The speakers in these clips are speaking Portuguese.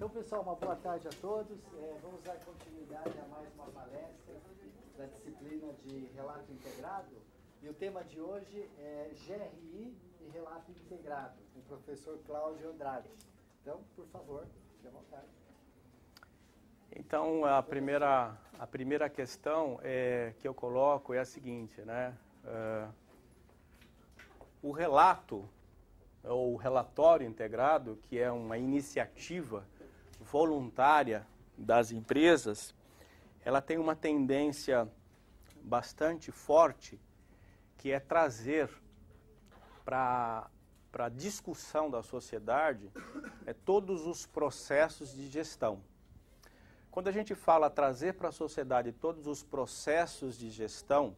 Então, pessoal, uma boa tarde a todos. Vamos dar continuidade a mais uma palestra da disciplina de Relato Integrado. E o tema de hoje é GRI e Relato Integrado, com o professor Cláudio Andrade. Então, por favor, fique à vontade. Então, a primeira questão que eu coloco é a seguinte, né? O relato, ou relatório integrado, que é uma iniciativa voluntária das empresas, ela tem uma tendência bastante forte, que é trazer para a discussão da sociedade todos os processos de gestão. Quando a gente fala trazer para a sociedade todos os processos de gestão,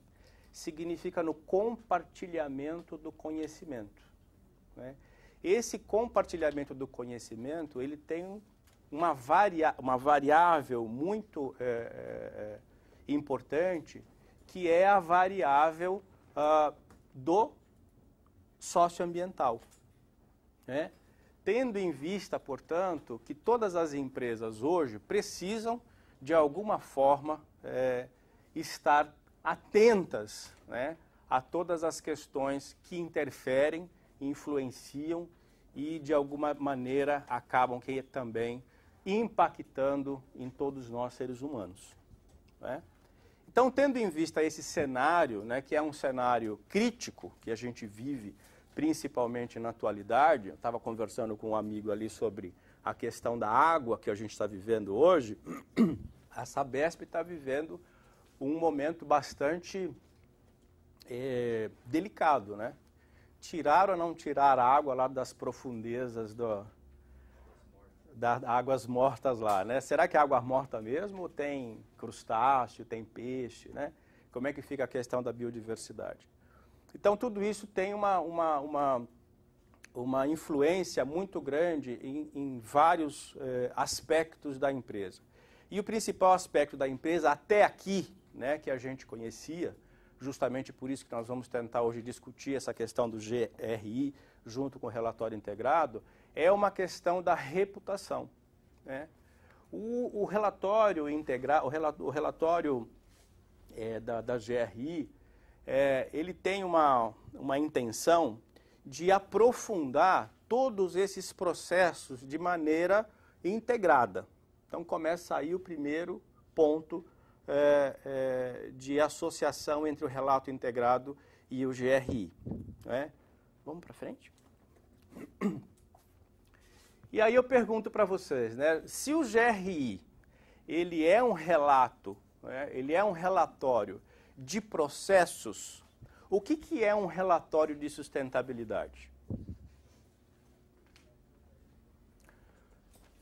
significa no compartilhamento do conhecimento, né? Esse compartilhamento do conhecimento, ele tem uma variável muito importante, que é a variável do socioambiental, né? Tendo em vista, portanto, que todas as empresas hoje precisam, de alguma forma, estar atentas, né, a todas as questões que interferem, influenciam e, de alguma maneira, acabam também impactando em todos nós, seres humanos, né? Então, tendo em vista esse cenário, né, que é um cenário crítico que a gente vive, principalmente na atualidade, eu estava conversando com um amigo ali sobre a questão da água que a gente está vivendo hoje, a Sabesp está vivendo um momento bastante delicado, né? Tirar ou não tirar a água lá das profundezas das águas mortas lá, né? Será que é água morta mesmo ou tem crustáceo, tem peixe, né? Como é que fica a questão da biodiversidade? Então, tudo isso tem uma influência muito grande em vários aspectos da empresa. E o principal aspecto da empresa, até aqui, né, que a gente conhecia, justamente por isso que nós vamos tentar hoje discutir essa questão do GRI, junto com o relatório integrado, é uma questão da reputação, né? O relatório integrado, o relatório da GRI, ele tem uma intenção de aprofundar todos esses processos de maneira integrada. Então, começa aí o primeiro ponto de associação entre o relato integrado e o GRI, né? Vamos para frente? E aí eu pergunto para vocês, né, se o GRI ele é um relato, né, ele é um relatório de processos, o que é um relatório de sustentabilidade?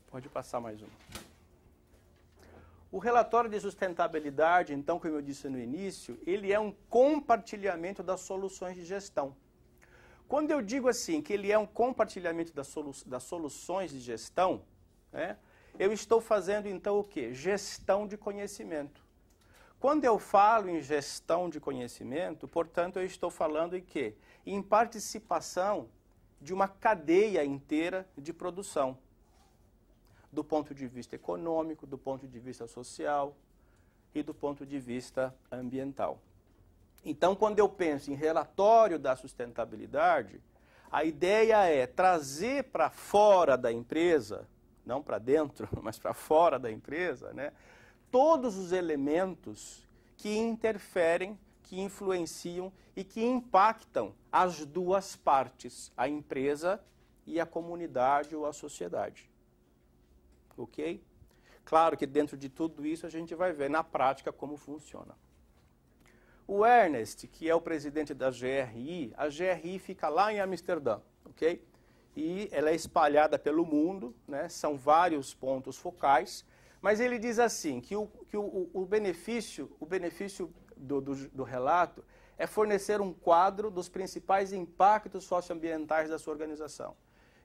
Pode passar mais um. O relatório de sustentabilidade, então, como eu disse no início, ele é um compartilhamento das soluções de gestão. Quando eu digo assim, que ele é um compartilhamento das soluções de gestão, né, eu estou fazendo, então, o quê? Gestão de conhecimento. Quando eu falo em gestão de conhecimento, portanto, eu estou falando em quê? Em participação de uma cadeia inteira de produção, do ponto de vista econômico, do ponto de vista social e do ponto de vista ambiental. Então, quando eu penso em relatório da sustentabilidade, a ideia é trazer para fora da empresa, não para dentro, mas para fora da empresa, né, todos os elementos que interferem, que influenciam e que impactam as duas partes, a empresa e a comunidade ou a sociedade. Ok? Claro que dentro de tudo isso a gente vai ver na prática como funciona. O Ernest, que é o presidente da GRI, a GRI fica lá em Amsterdã, ok? E ela é espalhada pelo mundo, né? São vários pontos focais, mas ele diz assim, que o benefício do relato é fornecer um quadro dos principais impactos socioambientais da sua organização.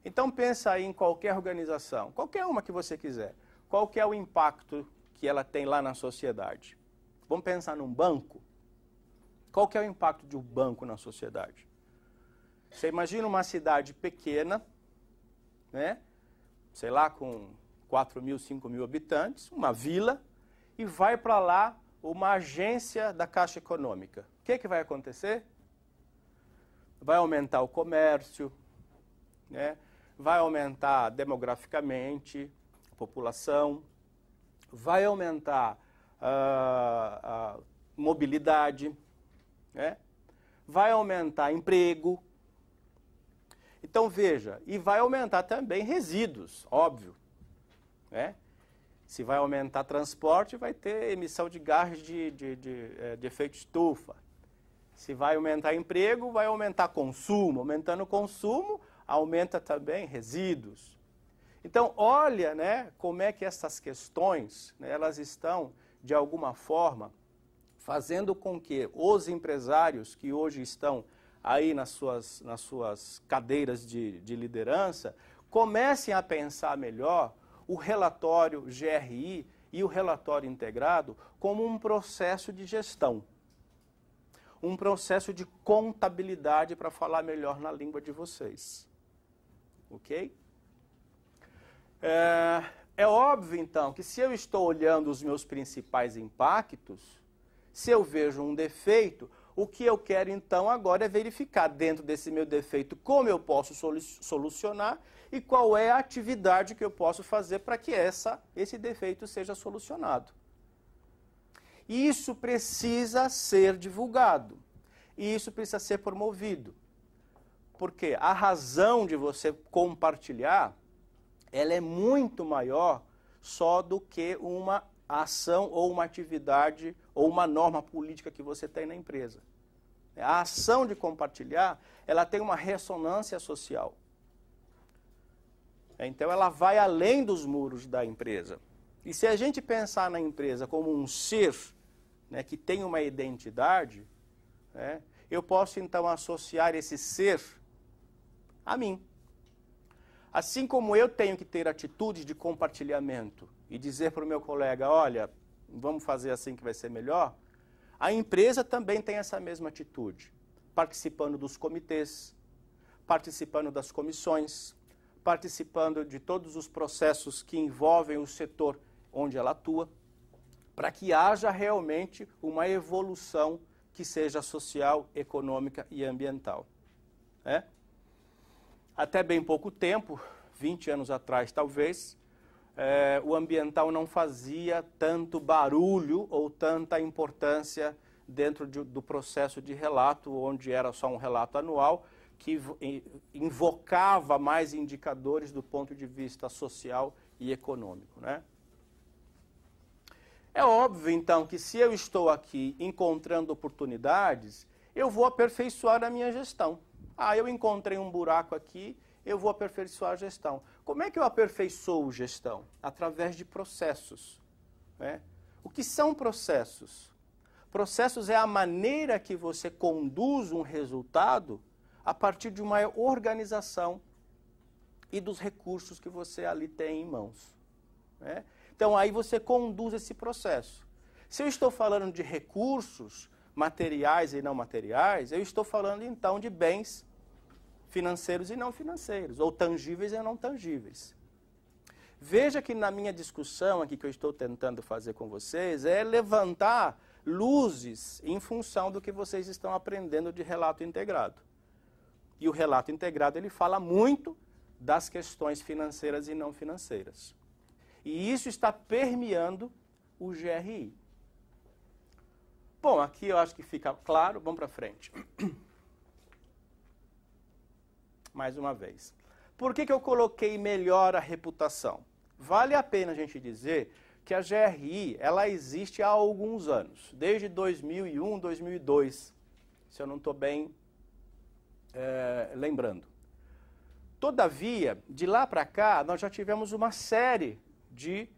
Então pensa aí em qualquer organização, qualquer uma que você quiser, qual que é o impacto que ela tem lá na sociedade? Vamos pensar num banco? Qual que é o impacto de um banco na sociedade? Você imagina uma cidade pequena, né? Sei lá, com 4 mil, 5 mil habitantes, uma vila, e vai para lá uma agência da Caixa Econômica. O que vai acontecer? Vai aumentar o comércio, né? Vai aumentar demograficamente a população, vai aumentar a mobilidade, né? Vai aumentar emprego. Então, veja, e vai aumentar também resíduos, óbvio, né? Se vai aumentar transporte, vai ter emissão de gases de efeito estufa. Se vai aumentar emprego, vai aumentar consumo. Aumentando o consumo, aumenta também resíduos. Então, olha, né, como é que essas questões, né, elas estão, de alguma forma, fazendo com que os empresários que hoje estão aí nas suas cadeiras de liderança, comecem a pensar melhor o relatório GRI e o relatório integrado como um processo de gestão. Um processo de contabilidade, para falar melhor na língua de vocês. Ok? É óbvio, então, que se eu estou olhando os meus principais impactos, se eu vejo um defeito, o que eu quero, então, agora é verificar dentro desse meu defeito como eu posso solucionar e qual é a atividade que eu posso fazer para que esse defeito seja solucionado. Isso precisa ser divulgado. E isso precisa ser promovido. Porque a razão de você compartilhar, ela é muito maior só do que uma ação ou uma atividade ou uma norma política que você tem na empresa. A ação de compartilhar, ela tem uma ressonância social. Então, ela vai além dos muros da empresa. E se a gente pensar na empresa como um ser, né, que tem uma identidade, né, eu posso, então, associar esse ser a mim. Assim como eu tenho que ter atitudes de compartilhamento e dizer para o meu colega, olha, vamos fazer assim que vai ser melhor, a empresa também tem essa mesma atitude, participando dos comitês, participando das comissões, participando de todos os processos que envolvem o setor onde ela atua, para que haja realmente uma evolução que seja social, econômica e ambiental. É? Até bem pouco tempo, 20 anos atrás talvez, o ambiental não fazia tanto barulho ou tanta importância dentro do processo de relato, onde era só um relato anual, que invocava mais indicadores do ponto de vista social e econômico, né? É óbvio, então, que se eu estou aqui encontrando oportunidades, eu vou aperfeiçoar a minha gestão. Ah, eu encontrei um buraco aqui, eu vou aperfeiçoar a gestão. Como é que eu aperfeiçoo gestão? Através de processos, né? O que são processos? Processos é a maneira que você conduz um resultado a partir de uma organização e dos recursos que você ali tem em mãos, né? Então, aí você conduz esse processo. Se eu estou falando de recursos materiais e não materiais, eu estou falando, então, de bens financeiros e não financeiros, ou tangíveis e não tangíveis. Veja que na minha discussão aqui que eu estou tentando fazer com vocês é levantar luzes em função do que vocês estão aprendendo de relato integrado. E o relato integrado, ele fala muito das questões financeiras e não financeiras. E isso está permeando o GRI. Bom, aqui eu acho que fica claro. Vamos para frente. Mais uma vez. Por que eu coloquei melhor a reputação? Vale a pena a gente dizer que a GRI, ela existe há alguns anos. Desde 2001, 2002, se eu não estou bem lembrando. Todavia, de lá para cá, nós já tivemos uma série de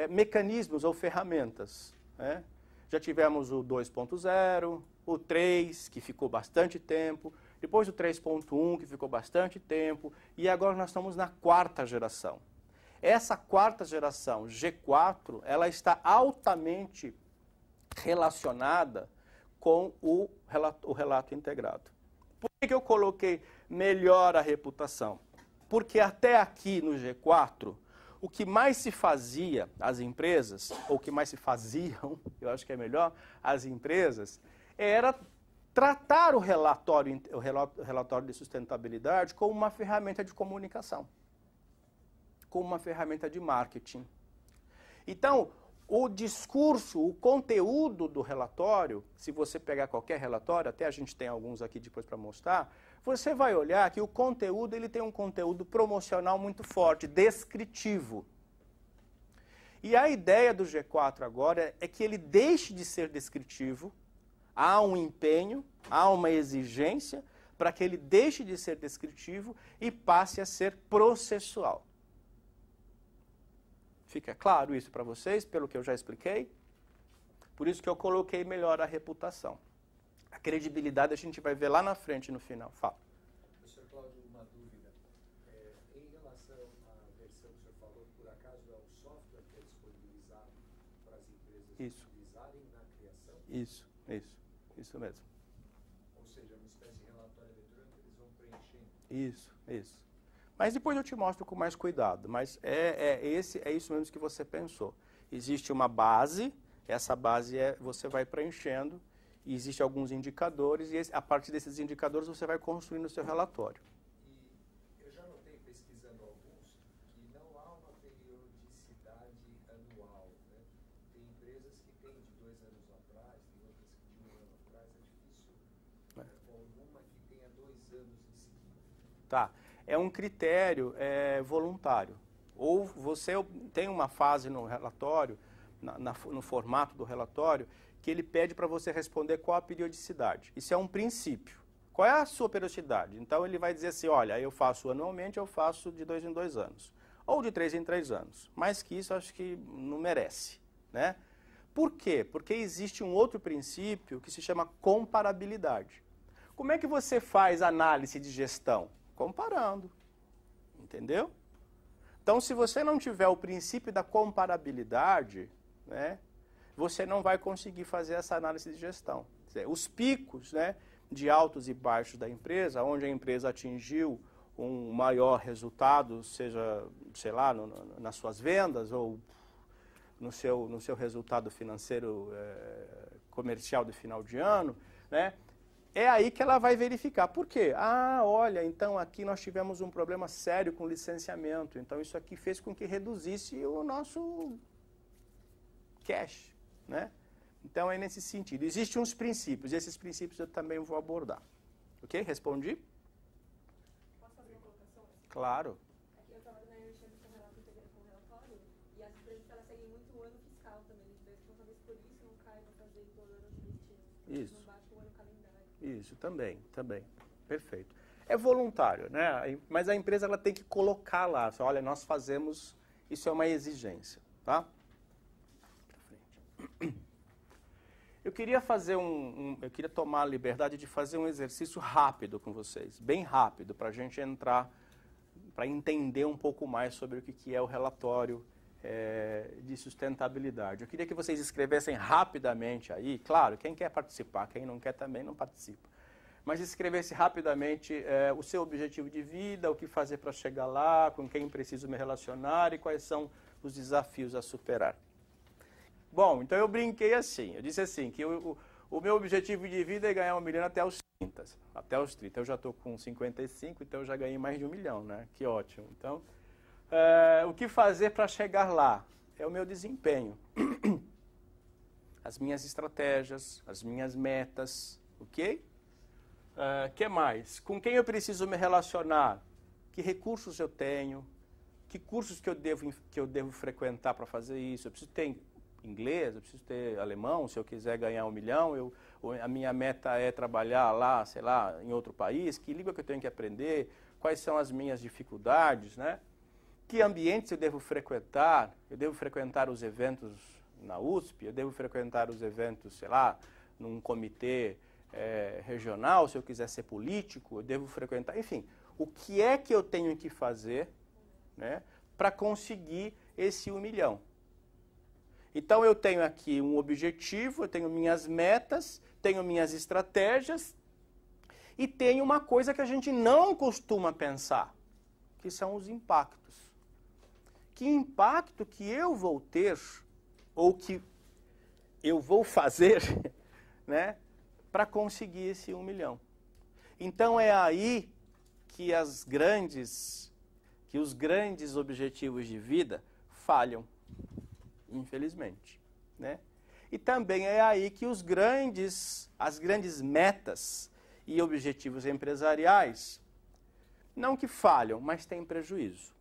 mecanismos ou ferramentas, né? Já tivemos o 2.0, o 3, que ficou bastante tempo, depois o 3.1, que ficou bastante tempo, e agora nós estamos na 4ª geração. Essa 4ª geração, G4, ela está altamente relacionada com o relato integrado. Por que eu coloquei melhor a reputação? Porque até aqui no G4, o que mais se fazia às empresas, ou o que mais se faziam, eu acho que é melhor, às empresas, era tratar o relatório de sustentabilidade como uma ferramenta de comunicação, como uma ferramenta de marketing. Então, o discurso, o conteúdo do relatório, se você pegar qualquer relatório, até a gente tem alguns aqui depois para mostrar, você vai olhar que o conteúdo ele tem um conteúdo promocional muito forte, descritivo. E a ideia do G4 agora é que ele deixe de ser descritivo, há um empenho, há uma exigência para que ele deixe de ser descritivo e passe a ser processual. Fica claro isso para vocês, pelo que eu já expliquei? Por isso que eu coloquei melhor a reputação. A credibilidade a gente vai ver lá na frente, no final. Fala. Professor Cláudio, uma dúvida. Em relação à versão que o senhor falou, por acaso é o software que é disponibilizado para as empresas utilizarem na criação? Isso mesmo. Ou seja, uma espécie de relatório eletrônico que eles vão preenchendo. Isso. Mas depois eu te mostro com mais cuidado. Mas é isso mesmo que você pensou. Existe uma base, essa base você vai preenchendo, e existem alguns indicadores, e a partir desses indicadores você vai construindo o seu relatório. E eu já notei, pesquisando alguns, que não há uma periodicidade anual, né? Tem empresas que têm de 2 anos atrás, tem outras que de 1 ano atrás, é difícil, com alguma que tenha 2 anos em seguida. Tá. É um critério voluntário. Ou você tem uma fase no relatório, no formato do relatório, que ele pede para você responder qual a periodicidade. Isso é um princípio. Qual é a sua periodicidade? Então ele vai dizer assim, olha, eu faço anualmente, eu faço de 2 em 2 anos. Ou de 3 em 3 anos. Mais que isso, acho que não merece, né? Por quê? Porque existe um outro princípio que se chama comparabilidade. Como é que você faz análise de gestão? Comparando, entendeu? Então, se você não tiver o princípio da comparabilidade, né, você não vai conseguir fazer essa análise de gestão. Quer dizer, os picos, né, de altos e baixos da empresa, onde a empresa atingiu um maior resultado, seja, sei lá, nas suas vendas ou no seu resultado financeiro comercial de final de ano, né? É aí que ela vai verificar. Por quê? Ah, olha, então aqui nós tivemos um problema sério com licenciamento. Então isso aqui fez com que reduzisse o nosso cash, né? Então é nesse sentido. Existem uns princípios, e esses princípios eu também vou abordar. Ok? Respondi? Posso fazer uma colocação? Claro. Aqui eu trabalho na Airship com relatório, e as empresas elas seguem muito o ano fiscal também. Então talvez por isso não caiba fazer todo ano seletivo. Isso. Não bate o ano calendário. Isso, também. Perfeito. É voluntário, né? Mas a empresa ela tem que colocar lá. Olha, nós fazemos, isso é uma exigência, tá? Pra frente. Eu queria fazer eu queria tomar a liberdade de fazer um exercício rápido com vocês, bem rápido, para a gente entrar, para entender um pouco mais sobre o que é o relatório de sustentabilidade. Eu queria que vocês escrevessem rapidamente aí, claro, quem quer participar, quem não quer também não participa, mas escrevesse rapidamente o seu objetivo de vida, o que fazer para chegar lá, com quem preciso me relacionar e quais são os desafios a superar. Bom, então eu brinquei assim, eu disse assim, que o meu objetivo de vida é ganhar 1 milhão até os 30. Até os 30, eu já estou com 55, então eu já ganhei mais de 1 milhão, né? Que ótimo. Então, o que fazer para chegar lá? É o meu desempenho. As minhas estratégias, as minhas metas, ok? Que mais? Com quem eu preciso me relacionar? Que recursos eu tenho? Que cursos que eu devo frequentar para fazer isso? Eu preciso ter inglês, eu preciso ter alemão, se eu quiser ganhar 1 milhão, a minha meta é trabalhar lá, sei lá, em outro país, que língua que eu tenho que aprender, quais são as minhas dificuldades, né? Que ambientes eu devo frequentar os eventos na USP, eu devo frequentar os eventos, sei lá, num comitê regional, se eu quiser ser político, eu devo frequentar, enfim, o que é que eu tenho que fazer, né, para conseguir esse 1 milhão? Então, eu tenho aqui um objetivo, eu tenho minhas metas, tenho minhas estratégias e tenho uma coisa que a gente não costuma pensar, que são os impactos. que impacto que eu vou ter, ou que eu vou fazer, né, para conseguir esse 1 milhão. Então é aí que os grandes objetivos de vida falham, infelizmente, né? E também é aí que as grandes metas e objetivos empresariais, não que falham, mas têm prejuízo.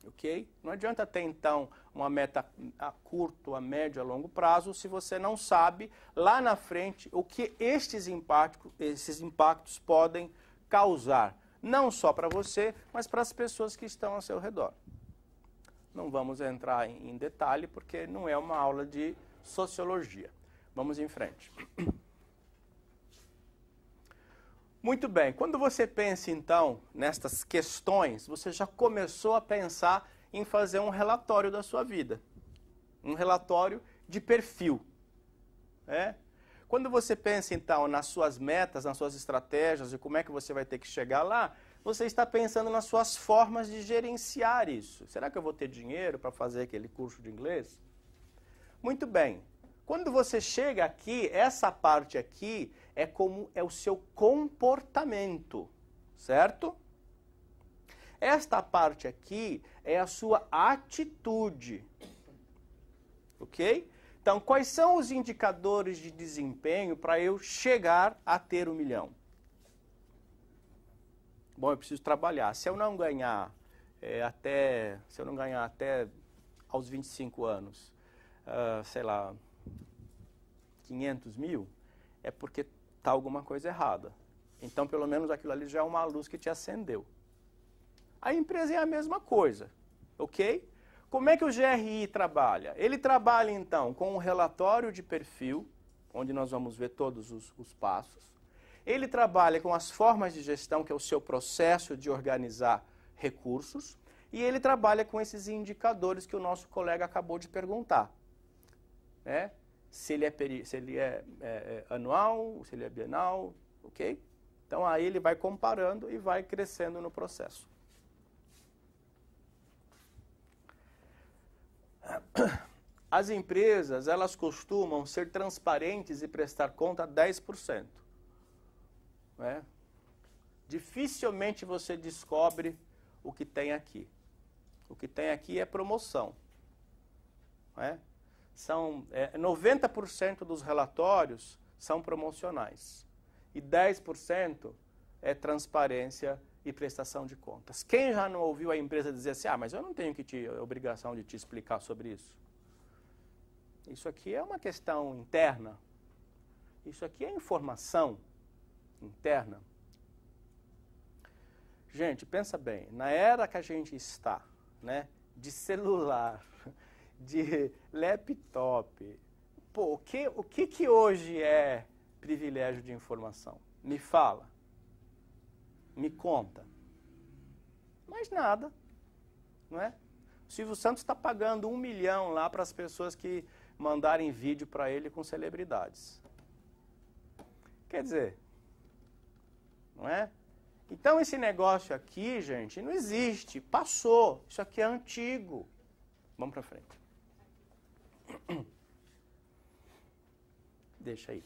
Ok? Não adianta ter, então, uma meta a curto, a médio, a longo prazo, se você não sabe, lá na frente, o que esses impactos podem causar, não só para você, mas para as pessoas que estão ao seu redor. Não vamos entrar em detalhe, porque não é uma aula de sociologia. Vamos em frente. Muito bem, quando você pensa, então, nestas questões, você já começou a pensar em fazer um relatório da sua vida. Um relatório de perfil. Né? Quando você pensa, então, nas suas metas, nas suas estratégias e como é que você vai ter que chegar lá, você está pensando nas suas formas de gerenciar isso. Será que eu vou ter dinheiro para fazer aquele curso de inglês? Muito bem. Quando você chega aqui, essa parte aqui é como é o seu comportamento, certo? Esta parte aqui é a sua atitude, ok? Então, quais são os indicadores de desempenho para eu chegar a ter 1 milhão? Bom, eu preciso trabalhar. Se eu não ganhar até aos 25 anos, sei lá, 500 mil, é porque está alguma coisa errada. Então, pelo menos aquilo ali já é uma luz que te acendeu. A empresa é a mesma coisa, ok? Como é que o GRI trabalha? Ele trabalha, então, com um relatório de perfil, onde nós vamos ver todos os passos. Ele trabalha com as formas de gestão, que é o seu processo de organizar recursos. E ele trabalha com esses indicadores que o nosso colega acabou de perguntar. Né? Se ele é anual, se ele é bienal, ok? Então, aí ele vai comparando e vai crescendo no processo. As empresas, elas costumam ser transparentes e prestar conta a 10%. Né? Dificilmente você descobre o que tem aqui. O que tem aqui é promoção. Né? 90% dos relatórios são promocionais. E 10% é transparência e prestação de contas. Quem já não ouviu a empresa dizer assim, mas eu não tenho obrigação de te explicar sobre isso? Isso aqui é uma questão interna. Isso aqui é informação interna. Gente, pensa bem, na era que a gente está, né, de celular, de laptop, pô, o que hoje é privilégio de informação? Me fala. Me conta. Mais nada, não é? O Silvio Santos está pagando 1 milhão lá para as pessoas que mandarem vídeo para ele com celebridades. Quer dizer, não é? Então esse negócio aqui, gente, não existe, passou. Isso aqui é antigo. Vamos para frente. Deixa aí.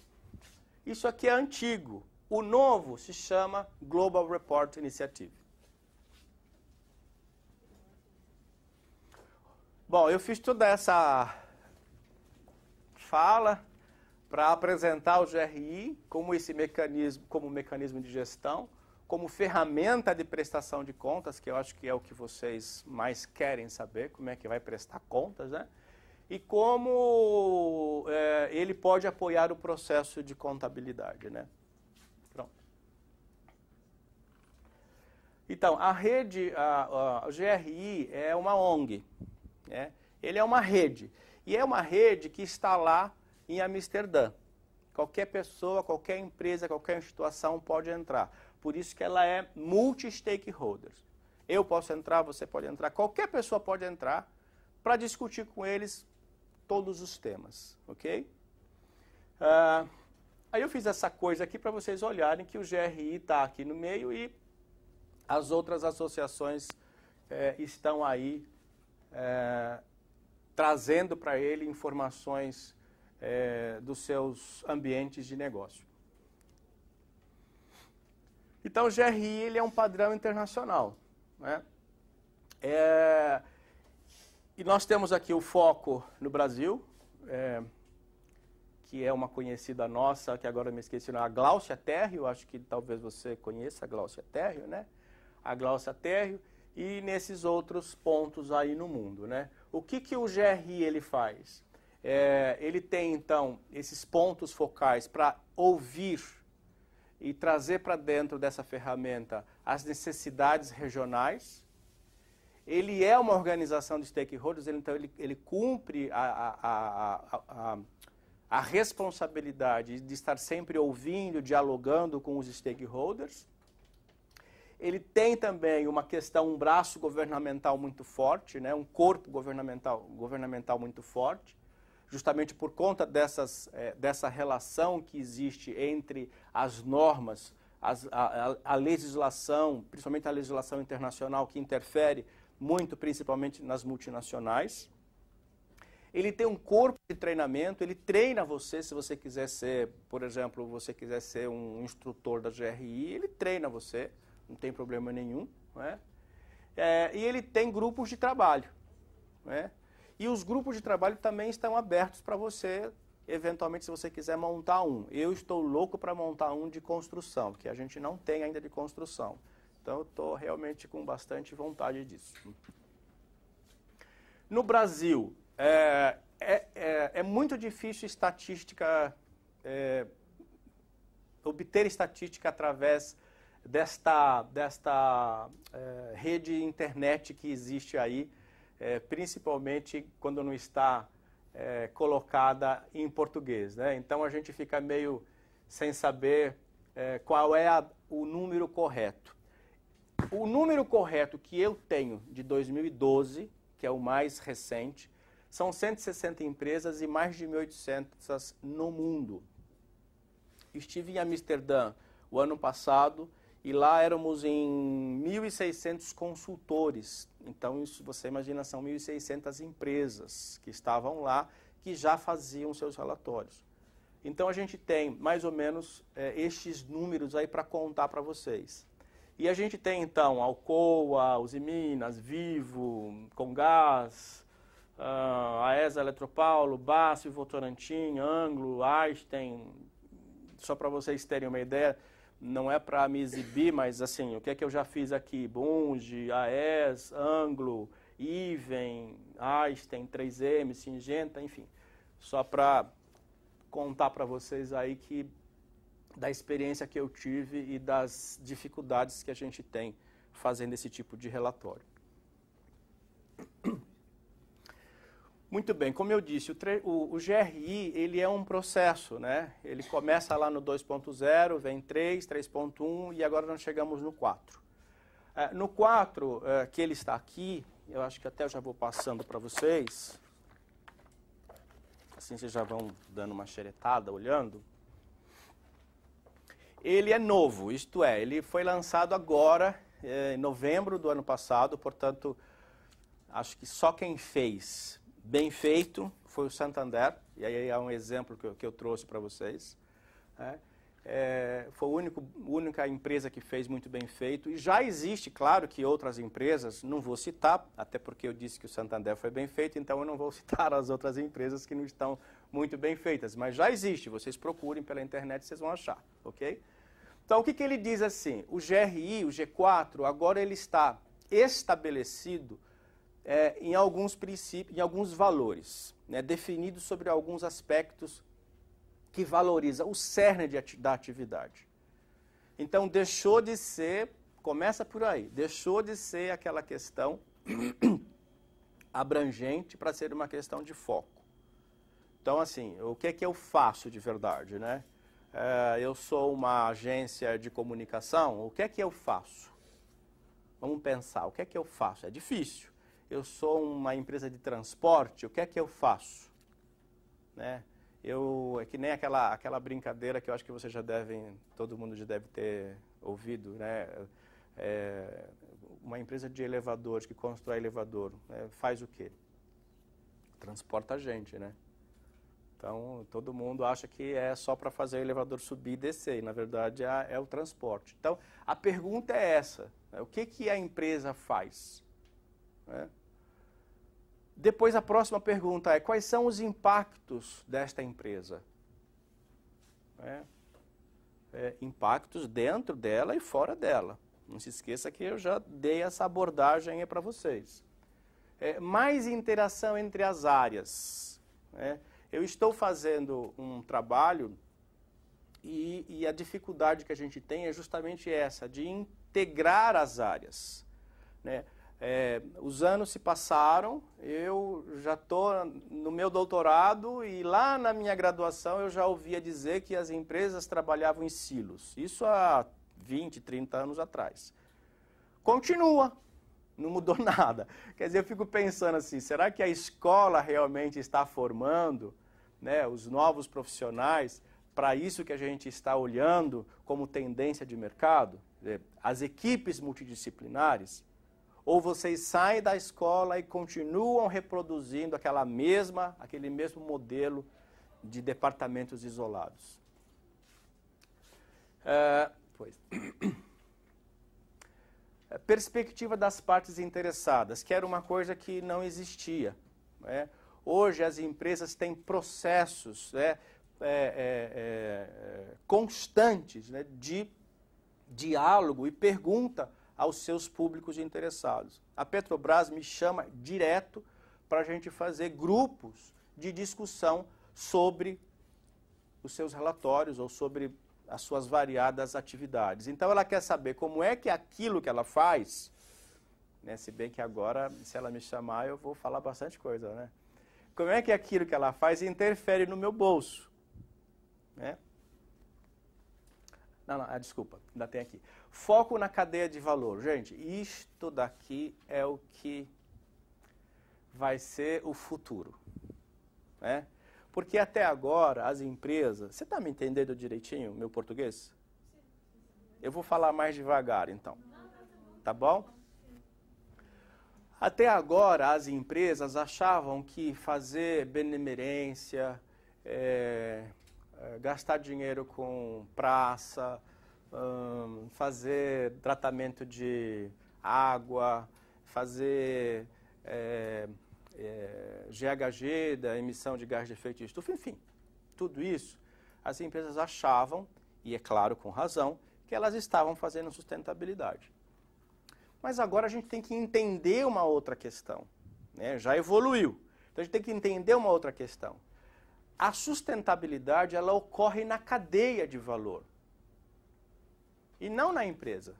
Isso aqui é antigo. O novo se chama Global Report Initiative. Bom, eu fiz toda essa fala para apresentar o GRI como mecanismo de gestão, como ferramenta de prestação de contas, que eu acho que é o que vocês mais querem saber, como é que vai prestar contas, né? E como ele pode apoiar o processo de contabilidade, né? Pronto. Então, a rede, o GRI é uma ONG, né? Ele é uma rede, e é uma rede que está lá em Amsterdã. Qualquer pessoa, qualquer empresa, qualquer instituição pode entrar. Por isso que ela é multi-stakeholders. Eu posso entrar, você pode entrar, qualquer pessoa pode entrar para discutir com eles todos os temas, ok? Aí eu fiz essa coisa aqui para vocês olharem que o GRI está aqui no meio e as outras associações estão aí trazendo para ele informações dos seus ambientes de negócio. Então, o GRI ele é um padrão internacional, né? E nós temos aqui o foco no Brasil, que é uma conhecida nossa, que agora me esqueci, a Gláucia Térreo, acho que talvez você conheça a Gláucia Térreo, né? A Gláucia Térreo, e nesses outros pontos aí no mundo, né? O que o GRI ele faz? Ele tem, então, esses pontos focais para ouvir e trazer para dentro dessa ferramenta as necessidades regionais. Ele é uma organização de stakeholders, então ele cumpre a responsabilidade de estar sempre ouvindo, dialogando com os stakeholders. Ele tem também uma questão, um braço governamental muito forte, né, um corpo governamental muito forte, justamente por conta dessa relação que existe entre as normas, a legislação, principalmente a legislação internacional, que interfere muito, principalmente nas multinacionais. Ele tem um corpo de treinamento, ele treina você, se você quiser ser, por exemplo, você quiser ser um instrutor da GRI, ele treina você, não tem problema nenhum, né? E ele tem grupos de trabalho, né? E os grupos de trabalho também estão abertos para você, eventualmente, se você quiser montar um. Eu estou louco para montar um de construção, que a gente não tem ainda de construção. Então, eu estou realmente com bastante vontade disso. No Brasil, é muito difícil obter estatística através desta rede internet que existe aí, principalmente quando não está colocada em português, né? Então a gente fica meio sem saber qual é o número correto. O número correto que eu tenho de 2012, que é o mais recente, são 160 empresas e mais de 1.800 no mundo. Estive em Amsterdã o ano passado e lá éramos em 1.600 consultores. Então, isso você imagina, são 1.600 empresas que estavam lá, que já faziam seus relatórios. Então, a gente tem mais ou menos estes números aí para contar para vocês. E a gente tem, então, Alcoa, Usiminas, Vivo, Comgás, a ESA Eletropaulo, BASF, Votorantim, Anglo, Einstein. Só para vocês terem uma ideia, não é para me exibir, mas assim, o que é que eu já fiz aqui? Bunge, AES, Anglo, Iven, Einstein, 3M, Syngenta, enfim. Só para contar para vocês aí da experiência que eu tive e das dificuldades que a gente tem fazendo esse tipo de relatório. Muito bem, como eu disse, o GRI ele é um processo, né? Ele começa lá no 2.0, vem 3, 3.1 e agora nós chegamos no 4. No 4, que ele está aqui, eu acho que até eu já vou passando para vocês, assim vocês já vão dando uma xeretada, olhando. Ele é novo, isto é, ele foi lançado agora, em novembro do ano passado, portanto, acho que só quem fez bem feito foi o Santander, e aí é um exemplo que eu trouxe para vocês. Foi a única empresa que fez muito bem feito, e já existe, claro, que outras empresas, não vou citar, até porque eu disse que o Santander foi bem feito, então eu não vou citar as outras empresas que não estão muito bem feitas, mas já existe, vocês procurem pela internet, vocês vão achar, ok? Então, o que ele diz assim? O GRI, o G4, agora ele está estabelecido em alguns princípios, em alguns valores, né, definidos sobre alguns aspectos que valoriza o cerne da atividade. Então, deixou de ser, começa por aí, deixou de ser aquela questão abrangente para ser uma questão de foco. Então, assim, o que é que eu faço de verdade, né? Eu sou uma agência de comunicação, o que é que eu faço? Vamos pensar, o que é que eu faço? É difícil. Eu sou uma empresa de transporte, o que é que eu faço? Né? É que nem aquela brincadeira que eu acho que vocês já devem, todo mundo já deve ter ouvido, né? uma empresa de elevadores que constrói elevador, faz o quê? Transporta a gente, né? Então, todo mundo acha que é só para fazer o elevador subir e descer, e na verdade é o transporte. Então, a pergunta é essa, né? O que a empresa faz? Né? Depois, a próxima pergunta é, quais são os impactos desta empresa? Impactos dentro dela e fora dela. Não se esqueça que eu já dei essa abordagem para vocês. Mais interação entre as áreas, né? Eu estou fazendo um trabalho e a dificuldade que a gente tem é justamente essa, de integrar as áreas, né? Os anos se passaram, eu já estou no meu doutorado e lá na minha graduação eu já ouvia dizer que as empresas trabalhavam em silos. Isso há 20, 30 anos atrás. Continua. Não mudou nada. Quer dizer, eu fico pensando assim, será que a escola realmente está formando, né, os novos profissionais para isso que a gente está olhando como tendência de mercado? As equipes multidisciplinares? Ou vocês saem da escola e continuam reproduzindo aquele mesmo modelo de departamentos isolados? Perspectiva das partes interessadas, que era uma coisa que não existia, né? Hoje as empresas têm processos, né, constantes, né, de diálogo e pergunta aos seus públicos interessados. A Petrobras me chama direto para a gente fazer grupos de discussão sobre os seus relatórios ou sobre as suas variadas atividades. Então, ela quer saber como é que aquilo que ela faz, né, se bem que agora, se ela me chamar, eu vou falar bastante coisa, né? Como é que aquilo que ela faz interfere no meu bolso, né? Desculpa, ainda tem aqui. Foco na cadeia de valor. Gente, isto daqui é o que vai ser o futuro, né? Porque até agora as empresas... Você está me entendendo direitinho, meu português? Eu vou falar mais devagar, então. Tá bom? Até agora as empresas achavam que fazer benemerência, gastar dinheiro com praça, fazer tratamento de água, fazer GHG, da emissão de gás de efeito de estufa, enfim, tudo isso, as empresas achavam, e é claro com razão, que elas estavam fazendo sustentabilidade. Mas agora a gente tem que entender uma outra questão, né? Já evoluiu, então a gente tem que entender uma outra questão. A sustentabilidade, ela ocorre na cadeia de valor, e não na empresa,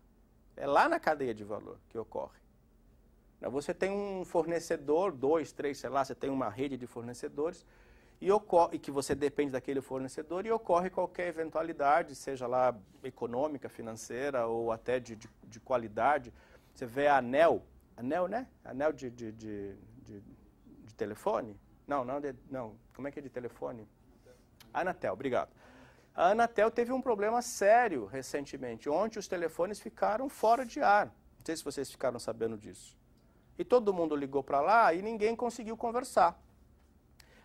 é lá na cadeia de valor que ocorre. Você tem um fornecedor, 2, 3, sei lá, você tem uma rede de fornecedores e que você depende daquele fornecedor e ocorre qualquer eventualidade, seja lá econômica, financeira ou até de qualidade. Você vê a ANEEL, né? ANEEL de telefone? Não, como é que é de telefone? Anatel, obrigado. A Anatel teve um problema sério recentemente, onde os telefones ficaram fora de ar. Não sei se vocês ficaram sabendo disso. E todo mundo ligou para lá e ninguém conseguiu conversar.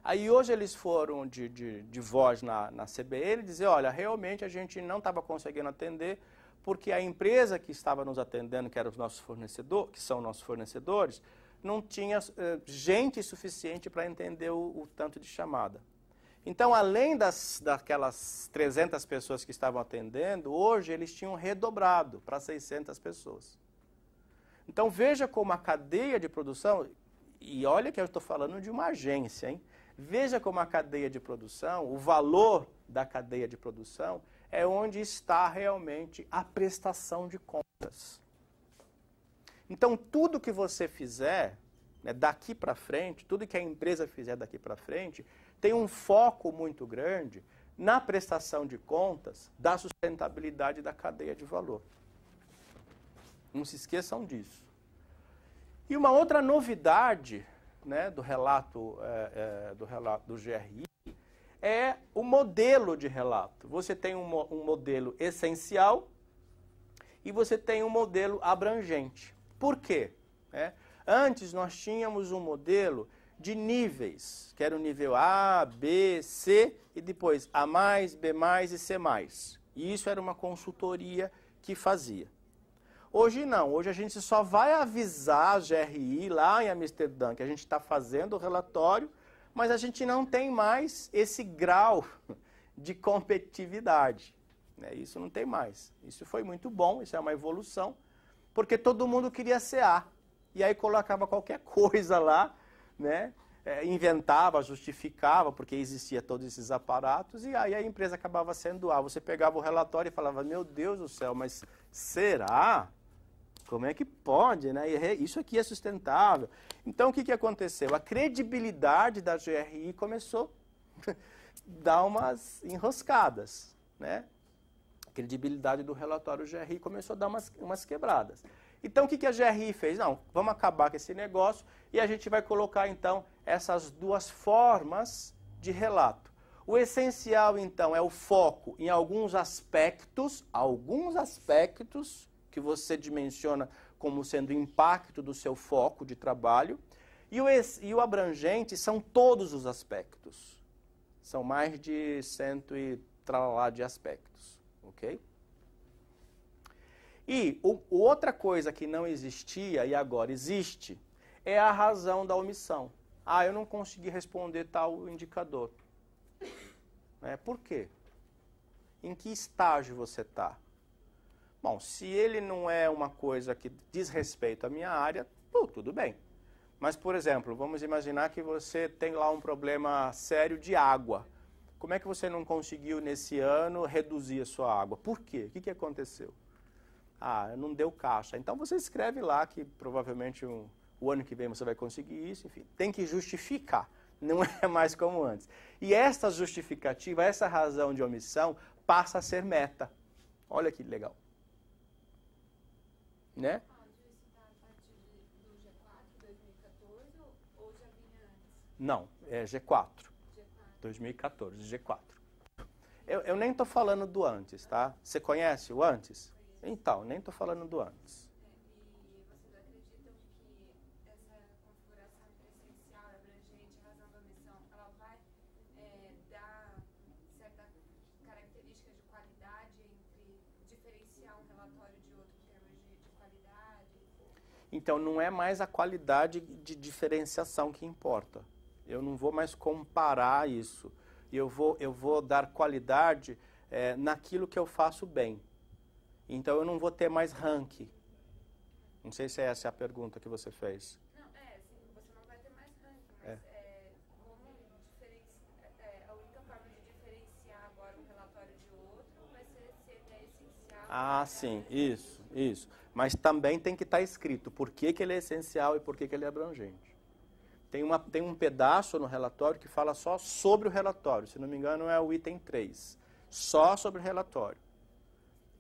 Aí hoje eles foram de voz na CBL e dizer, olha, realmente a gente não estava conseguindo atender porque a empresa que estava nos atendendo, que eram os nossos fornecedores, que são nossos fornecedores, não tinha gente suficiente para entender o tanto de chamada. Então, além daquelas 300 pessoas que estavam atendendo, hoje eles tinham redobrado para 600 pessoas. Então, veja como a cadeia de produção, e olha que eu estou falando de uma agência, hein? Veja como a cadeia de produção, o valor da cadeia de produção, é onde está realmente a prestação de contas. Então, tudo que você fizer, né, daqui para frente, tudo que a empresa fizer daqui para frente, tem um foco muito grande na prestação de contas da sustentabilidade da cadeia de valor. Não se esqueçam disso. E uma outra novidade, né, do relato do GRI é o modelo de relato. Você tem um modelo essencial e você tem um modelo abrangente. Por quê? Antes nós tínhamos um modelo de níveis, que era o nível A, B, C, e depois A+, B+, e C+. E isso era uma consultoria que fazia. Hoje não, hoje a gente só vai avisar a GRI lá em Amsterdã que a gente está fazendo o relatório, mas a gente não tem mais esse grau de competitividade. Isso não tem mais. Isso foi muito bom, isso é uma evolução, porque todo mundo queria ser A. E aí colocava qualquer coisa lá, né? Inventava, justificava, porque existia todos esses aparatos, e aí a empresa acabava sendo A. Você pegava o relatório e falava, meu Deus do céu, mas será? Como é que pode, né? Isso aqui é sustentável. Então, o que aconteceu? A credibilidade da GRI começou a dar umas enroscadas, né? A credibilidade do relatório GRI começou a dar umas quebradas. Então, o que a GRI fez? Não, vamos acabar com esse negócio e a gente vai colocar, então, essas duas formas de relato. O essencial, então, é o foco em alguns aspectos que você dimensiona como sendo o impacto do seu foco de trabalho, e o abrangente são todos os aspectos. São mais de 100 e tralá de aspectos, ok? E outra coisa que não existia e agora existe é a razão da omissão. Eu não consegui responder tal indicador. Por quê? Em que estágio você está? Bom, se ele não é uma coisa que diz respeito à minha área, tudo bem. Mas, por exemplo, vamos imaginar que você tem lá um problema sério de água. Como é que você não conseguiu, nesse ano, reduzir a sua água? Por quê? O que aconteceu? Não deu caixa. Então, você escreve lá que provavelmente o ano que vem você vai conseguir isso, enfim. Tem que justificar. Não é mais como antes. E essa justificativa, essa razão de omissão, passa a ser meta. Olha que legal. Né? Isso está a partir do G4, 2014, ou já vinha antes? Não, é G4. 2014, G4. Eu nem estou falando do antes, tá? Você conhece o antes? Então, nem estou falando do antes. E vocês acreditam que essa configuração essencial, abrangente, razão da omissão, ela vai dar certa característica de qualidade entre diferenciar um relatório de outro em termos de qualidade? Então, não é mais a qualidade de diferenciação que importa. Eu não vou mais comparar isso. Eu vou dar qualidade naquilo que eu faço bem. Então, eu não vou ter mais ranking. Não sei se essa é a pergunta que você fez. Não, sim, você não vai ter mais ranking, mas como a única forma de diferenciar agora um relatório de outro vai ser se ele é essencial. Sim, isso. Mas também tem que estar escrito por que ele é essencial e por que ele é abrangente. Tem um pedaço no relatório que fala só sobre o relatório. Se não me engano, é o item 3. Só sobre o relatório.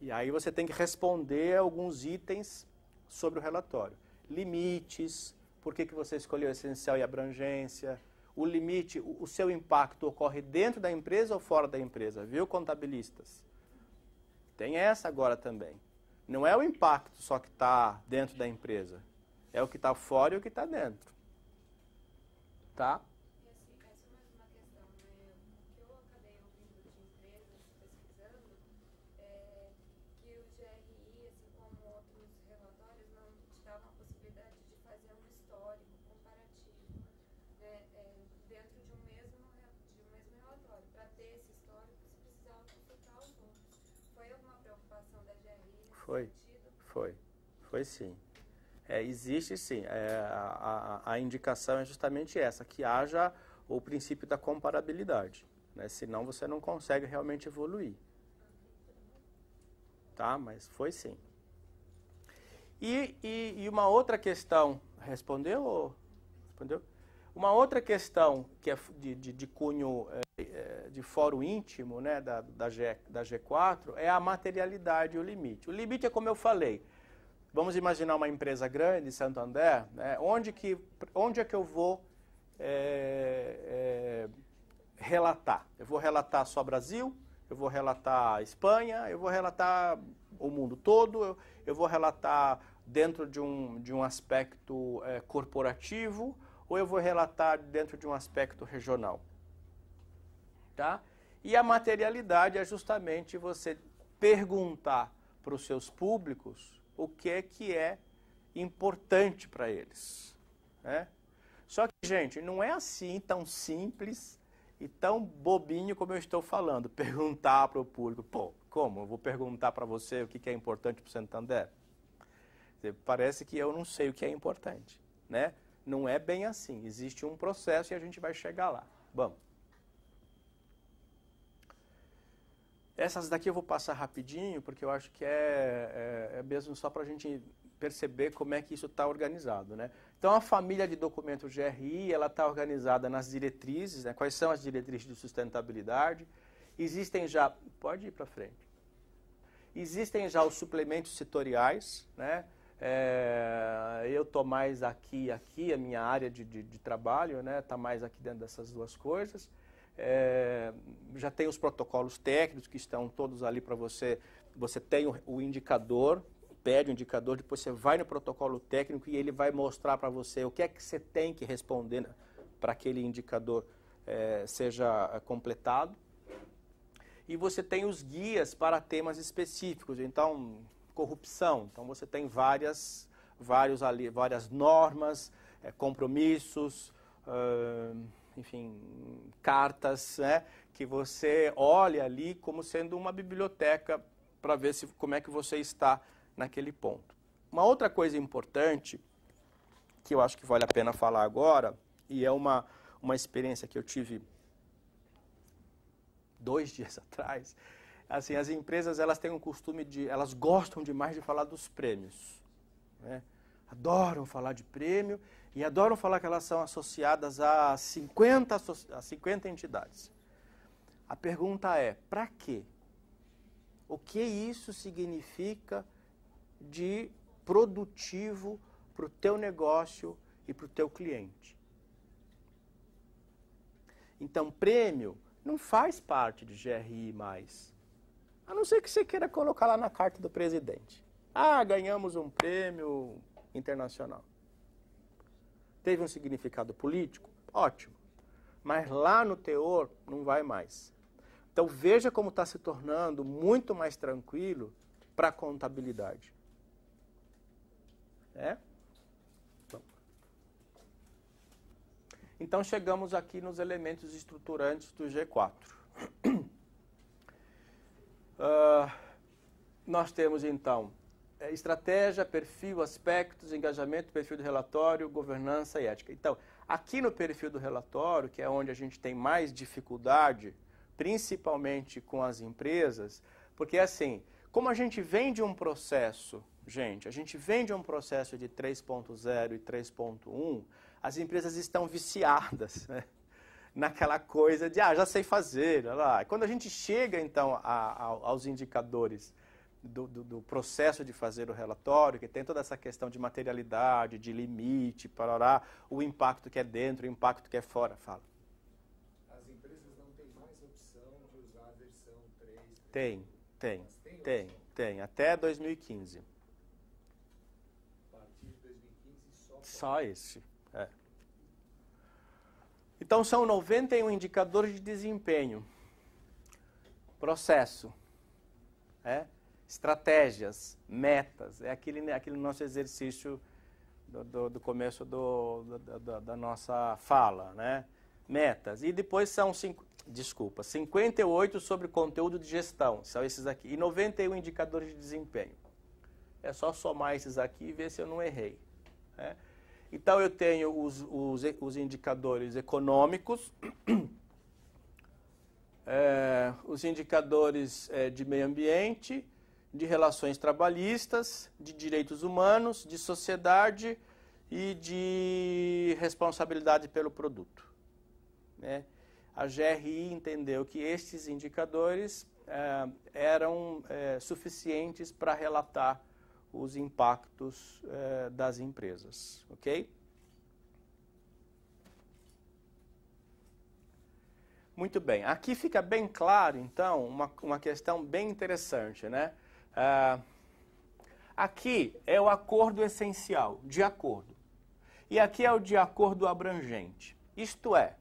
E aí você tem que responder alguns itens sobre o relatório. Limites, por que você escolheu essencial e abrangência. O limite, o seu impacto ocorre dentro da empresa ou fora da empresa, viu, contabilistas? Tem essa agora também. Não é o impacto só que está dentro da empresa. É o que está fora e o que está dentro. Tá? E assim, essa é mais uma questão, né? O que eu acabei ouvindo de empresas pesquisando é que o GRI, assim como outros relatórios, não te davam a possibilidade de fazer um histórico comparativo, né? Dentro de um mesmo relatório. Para ter esse histórico, você precisava consultar os outros. Foi alguma preocupação da GRI nesse sentido? Foi sim. Existe sim. A indicação é justamente essa, que haja o princípio da comparabilidade. Né? Senão você não consegue realmente evoluir. Tá? Mas foi sim. E uma outra questão... Respondeu? Uma outra questão que é de cunho de fórum íntimo, né, da G4 é a materialidade e o limite. O limite é como eu falei. Vamos imaginar uma empresa grande, Santander, né? Onde é que eu vou relatar? Eu vou relatar só Brasil, eu vou relatar a Espanha, eu vou relatar o mundo todo, eu vou relatar dentro de um aspecto corporativo, ou eu vou relatar dentro de um aspecto regional. Tá? E a materialidade é justamente você perguntar para os seus públicos o que é importante para eles. Né? Só que, gente, não é assim tão simples e tão bobinho como eu estou falando, perguntar para o público. Pô, como? Eu vou perguntar para você o que é importante para o Santander? Parece que eu não sei o que é importante, né? Não é bem assim. Existe um processo e a gente vai chegar lá. Bom. Essas daqui eu vou passar rapidinho, porque eu acho que é mesmo só para a gente perceber como é que isso está organizado, né? Então, a família de documento GRI, ela está organizada nas diretrizes, né? Quais são as diretrizes de sustentabilidade? Existem já... Pode ir para frente. Existem já os suplementos setoriais, né? Eu estou mais aqui, a minha área de trabalho, né? Está mais aqui dentro dessas duas coisas. Já tem os protocolos técnicos que estão todos ali para você. Você tem o indicador, pede o indicador, depois você vai no protocolo técnico e ele vai mostrar para você o que é que você tem que responder para aquele indicador seja completado. E você tem os guias para temas específicos, então, corrupção. Então, você tem várias normas, compromissos, enfim, cartas, né, que você olha ali como sendo uma biblioteca para ver como é que você está naquele ponto. Uma outra coisa importante, que eu acho que vale a pena falar agora, e é uma experiência que eu tive 2 dias atrás, assim, as empresas elas têm um costume elas gostam demais de falar dos prêmios, né? Adoram falar de prêmio e adoram falar que elas são associadas a 50 entidades. A pergunta é, para quê? O que isso significa de produtivo para o teu negócio e para o teu cliente? Então, prêmio não faz parte de GRI mais, a não ser que você queira colocar lá na carta do presidente. Ah, ganhamos um prêmio internacional. Teve um significado político? Ótimo. Mas lá no teor não vai mais. Então veja como está se tornando muito mais tranquilo para a contabilidade. Bom. Então chegamos aqui nos elementos estruturantes do G4. Nós temos então estratégia, perfil, aspectos, engajamento, perfil do relatório, governança e ética. Então, aqui no perfil do relatório, que é onde a gente tem mais dificuldade, principalmente com as empresas, porque assim, como a gente vem de um processo, a gente vem de um processo de 3.0 e 3.1, as empresas estão viciadas, né, naquela coisa de, já sei fazer, olha lá. Quando a gente chega, então, aos indicadores do processo de fazer o relatório, que tem toda essa questão de materialidade, de limite, parará, o impacto que é dentro, o impacto que é fora, fala. As empresas não têm mais opção de usar a versão 3? Tem. Até 2015. A partir de 2015 só esse. Então, são 91 indicadores de desempenho. Processo. Estratégias, metas. É aquele nosso exercício do começo da nossa fala, né? Metas. E depois são 58 sobre conteúdo de gestão. São esses aqui. E 91 indicadores de desempenho. É só somar esses aqui e ver se eu não errei. Então, eu tenho os indicadores econômicos, os indicadores de meio ambiente, de relações trabalhistas, de direitos humanos, de sociedade e de responsabilidade pelo produto. A GRI entendeu que estes indicadores eram suficientes para relatar os impactos das empresas, ok? Muito bem. Aqui fica bem claro, então, uma questão bem interessante, né? Aqui é o acordo essencial, de acordo. E aqui é o de acordo abrangente. Isto é,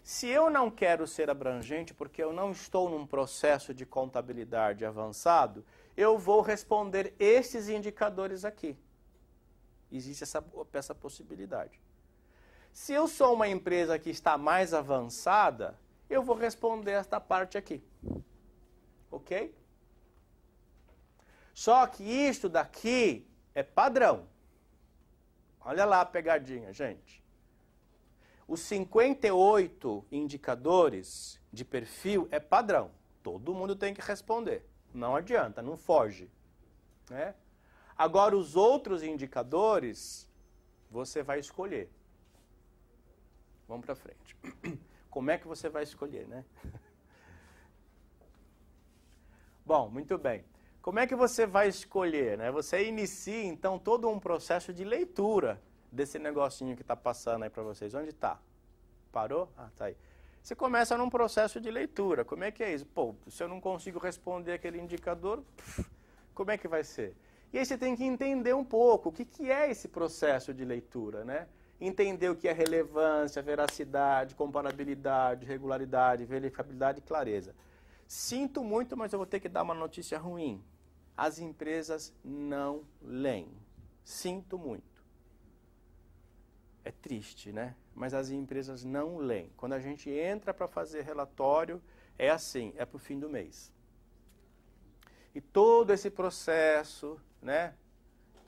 se eu não quero ser abrangente porque eu não estou num processo de contabilidade avançado, eu vou responder esses indicadores aqui. Existe essa possibilidade. Se eu sou uma empresa que está mais avançada, eu vou responder esta parte aqui. Ok? Só que isto daqui é padrão. Olha lá a pegadinha, gente. Os 58 indicadores de perfil é padrão. Todo mundo tem que responder. Não adianta, não foge. Né? Agora, os outros indicadores, você vai escolher. Vamos para frente. Como é que você vai escolher, né? Bom, muito bem. Como é que você vai escolher, né? Você inicia, então, todo um processo de leitura desse negocinho que está passando aí para vocês. Onde está? Parou? Ah, tá aí. Você começa num processo de leitura. Como é que é isso? Pô, se eu não consigo responder aquele indicador, como é que vai ser? E aí você tem que entender um pouco o que é esse processo de leitura, né? Entender o que é relevância, veracidade, comparabilidade, regularidade, verificabilidade e clareza. Sinto muito, mas eu vou ter que dar uma notícia ruim. As empresas não leem. Sinto muito. É triste, né? Mas as empresas não leem. Quando a gente entra para fazer relatório, é assim, é para o fim do mês. E todo esse processo, né,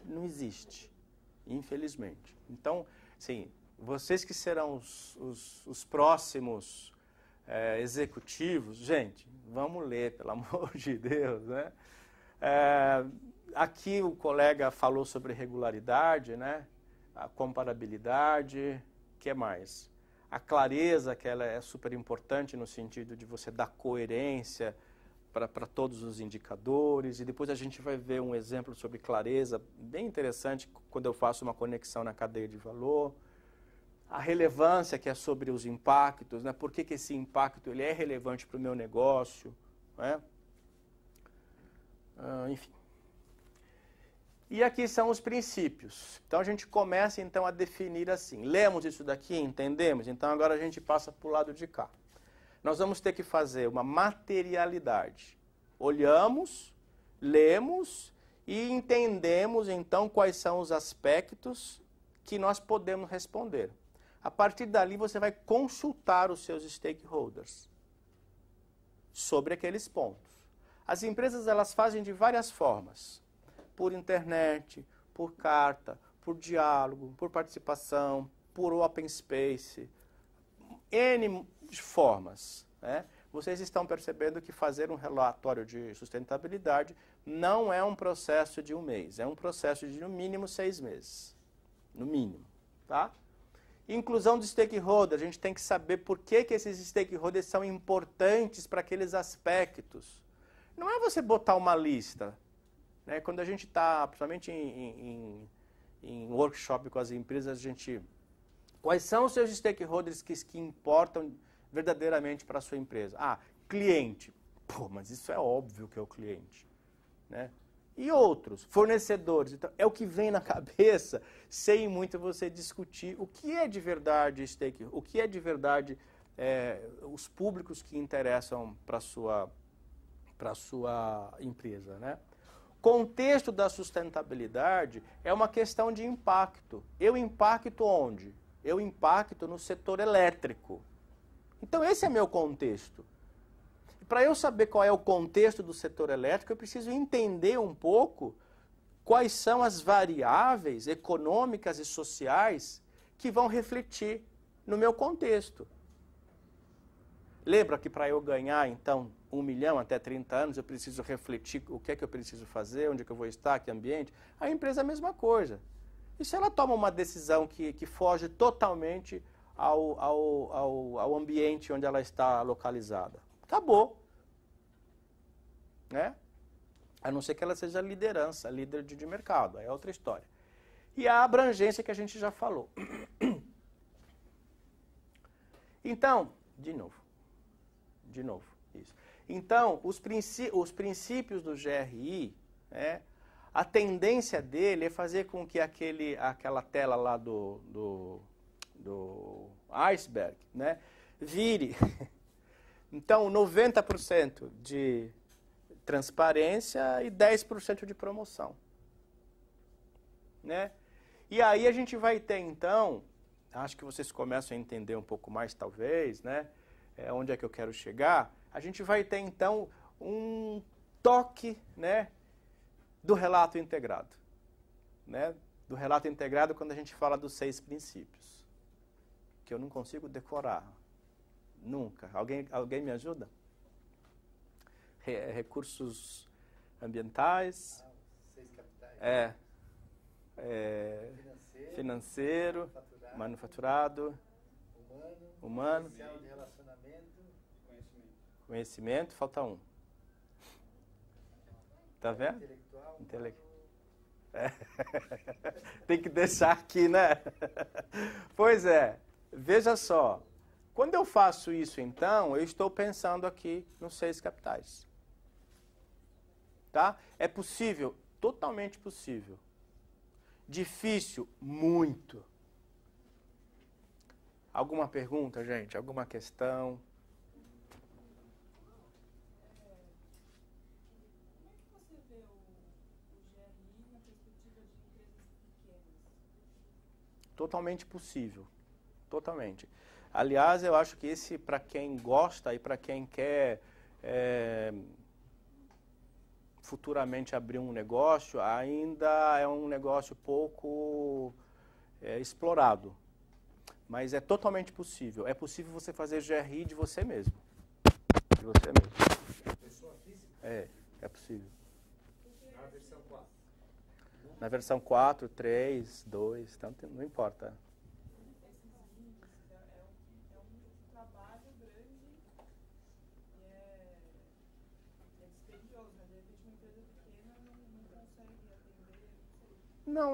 não existe, infelizmente. Então, sim, vocês que serão os próximos executivos, gente, vamos ler, pelo amor de Deus, né? Aqui o colega falou sobre regularidade, né? A comparabilidade, o que mais? A clareza, que ela é super importante no sentido de você dar coerência para todos os indicadores, e depois a gente vai ver um exemplo sobre clareza bem interessante quando eu faço uma conexão na cadeia de valor. A relevância, que é sobre os impactos, né? Por que esse impacto ele é relevante para o meu negócio, né? Enfim. E aqui são os princípios. Então a gente começa então a definir assim. Lemos isso daqui, entendemos? Então agora a gente passa para o lado de cá. Nós vamos ter que fazer uma materialidade. Olhamos, lemos e entendemos então quais são os aspectos que nós podemos responder. A partir dali você vai consultar os seus stakeholders sobre aqueles pontos. As empresas elas fazem de várias formas. Por internet, por carta, por diálogo, por participação, por open space, N formas. Né? Vocês estão percebendo que fazer um relatório de sustentabilidade não é um processo de um mês, é um processo de no mínimo 6 meses. No mínimo. Tá? Inclusão de stakeholders, a gente tem que saber por que esses stakeholders são importantes para aqueles aspectos. Não é você botar uma lista. Né? Quando a gente está, principalmente em workshop com as empresas, a gente... Quais são os seus stakeholders que importam verdadeiramente para a sua empresa? Ah, cliente. Pô, mas isso é óbvio que é o cliente. Né? E outros, fornecedores. Então, é o que vem na cabeça, sem muito você discutir o que é de verdade stakeholder, o que é de verdade os públicos que interessam para a sua empresa, né? Contexto da sustentabilidade é uma questão de impacto. Eu impacto onde? Eu impacto no setor elétrico. Então esse é meu contexto. Para eu saber qual é o contexto do setor elétrico, eu preciso entender um pouco quais são as variáveis econômicas e sociais que vão refletir no meu contexto. Lembra que para eu ganhar, então, 1 milhão até 30 anos, eu preciso refletir o que é que eu preciso fazer, onde é que eu vou estar, que ambiente? A empresa é a mesma coisa. E se ela toma uma decisão que foge totalmente ao ambiente onde ela está localizada? Acabou. Né? A não ser que ela seja liderança, líder de mercado, aí é outra história. E a abrangência que a gente já falou. Então, de novo, De novo, isso. Então, os princípios do GRI, a tendência dele é fazer com que aquela tela lá do iceberg, né, vire. Então, 90% de transparência e 10% de promoção. Né? E aí a gente vai ter, então, acho que vocês começam a entender um pouco mais, talvez, né? Onde é que eu quero chegar. A gente vai ter, então, um toque, né, do relato integrado. Né? Do relato integrado quando a gente fala dos 6 princípios. Que eu não consigo decorar. Nunca. Alguém me ajuda? Recursos ambientais. 6 capitais. Financeiro, manufaturado, humano, social de relacionamento, conhecimento, falta um. Tá vendo? intelectual. Tem que deixar aqui, né? Pois é, veja só. Quando eu faço isso, então, eu estou pensando aqui nos 6 capitais. Tá? É possível, totalmente possível. Difícil, muito. Alguma pergunta, gente? Alguma questão? Como é que você vê o GRI na perspectiva de empresas pequenas? Totalmente possível. Totalmente. Aliás, eu acho que esse, para quem gosta e para quem quer futuramente abrir um negócio, ainda é um negócio pouco explorado. Mas é totalmente possível. É possível você fazer GRI de você mesmo. De você mesmo. Pessoa física? É possível. Na versão 4. Na versão 4, 3, 2, tanto, não importa. Esses índices é um trabalho grande e é dispendioso, né? De repente uma empresa pequena não consegue atender, não sei.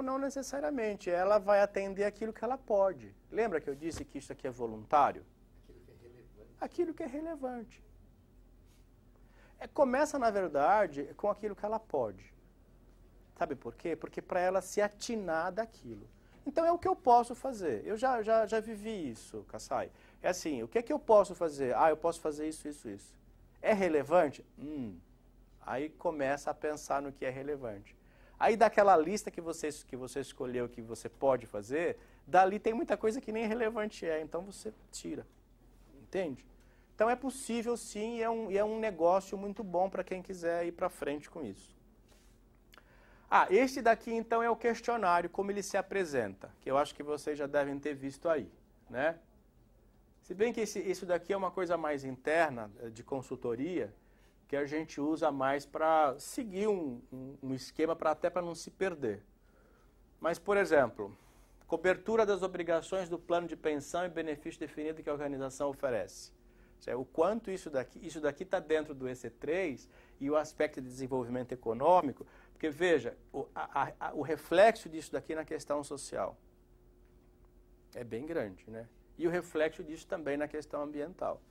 Não necessariamente. Ela vai atender aquilo que ela pode. Lembra que eu disse que isso aqui é voluntário? Aquilo que é relevante. Começa, na verdade, com aquilo que ela pode. Sabe por quê? Porque para ela se atinar daquilo. Então é o que eu posso fazer. Eu já vivi isso, Kassai. É assim, o que é que eu posso fazer? Eu posso fazer isso, isso, isso. É relevante? Aí começa a pensar no que é relevante. Aí daquela lista que você escolheu que você pode fazer, dali tem muita coisa que nem relevante então você tira. Entende? Então é possível sim e é um negócio muito bom para quem quiser ir para frente com isso. Este daqui então é o questionário, como ele se apresenta, que eu acho que vocês já devem ter visto aí, né? Se bem que isso daqui é uma coisa mais interna, de consultoria, que a gente usa mais para seguir um esquema até para não se perder. Mas, por exemplo, cobertura das obrigações do plano de pensão e benefício definido que a organização oferece. O quanto isso daqui está dentro do EC3 e o aspecto de desenvolvimento econômico, porque veja, o reflexo disso daqui na questão social é bem grande, né? E o reflexo disso também na questão ambiental.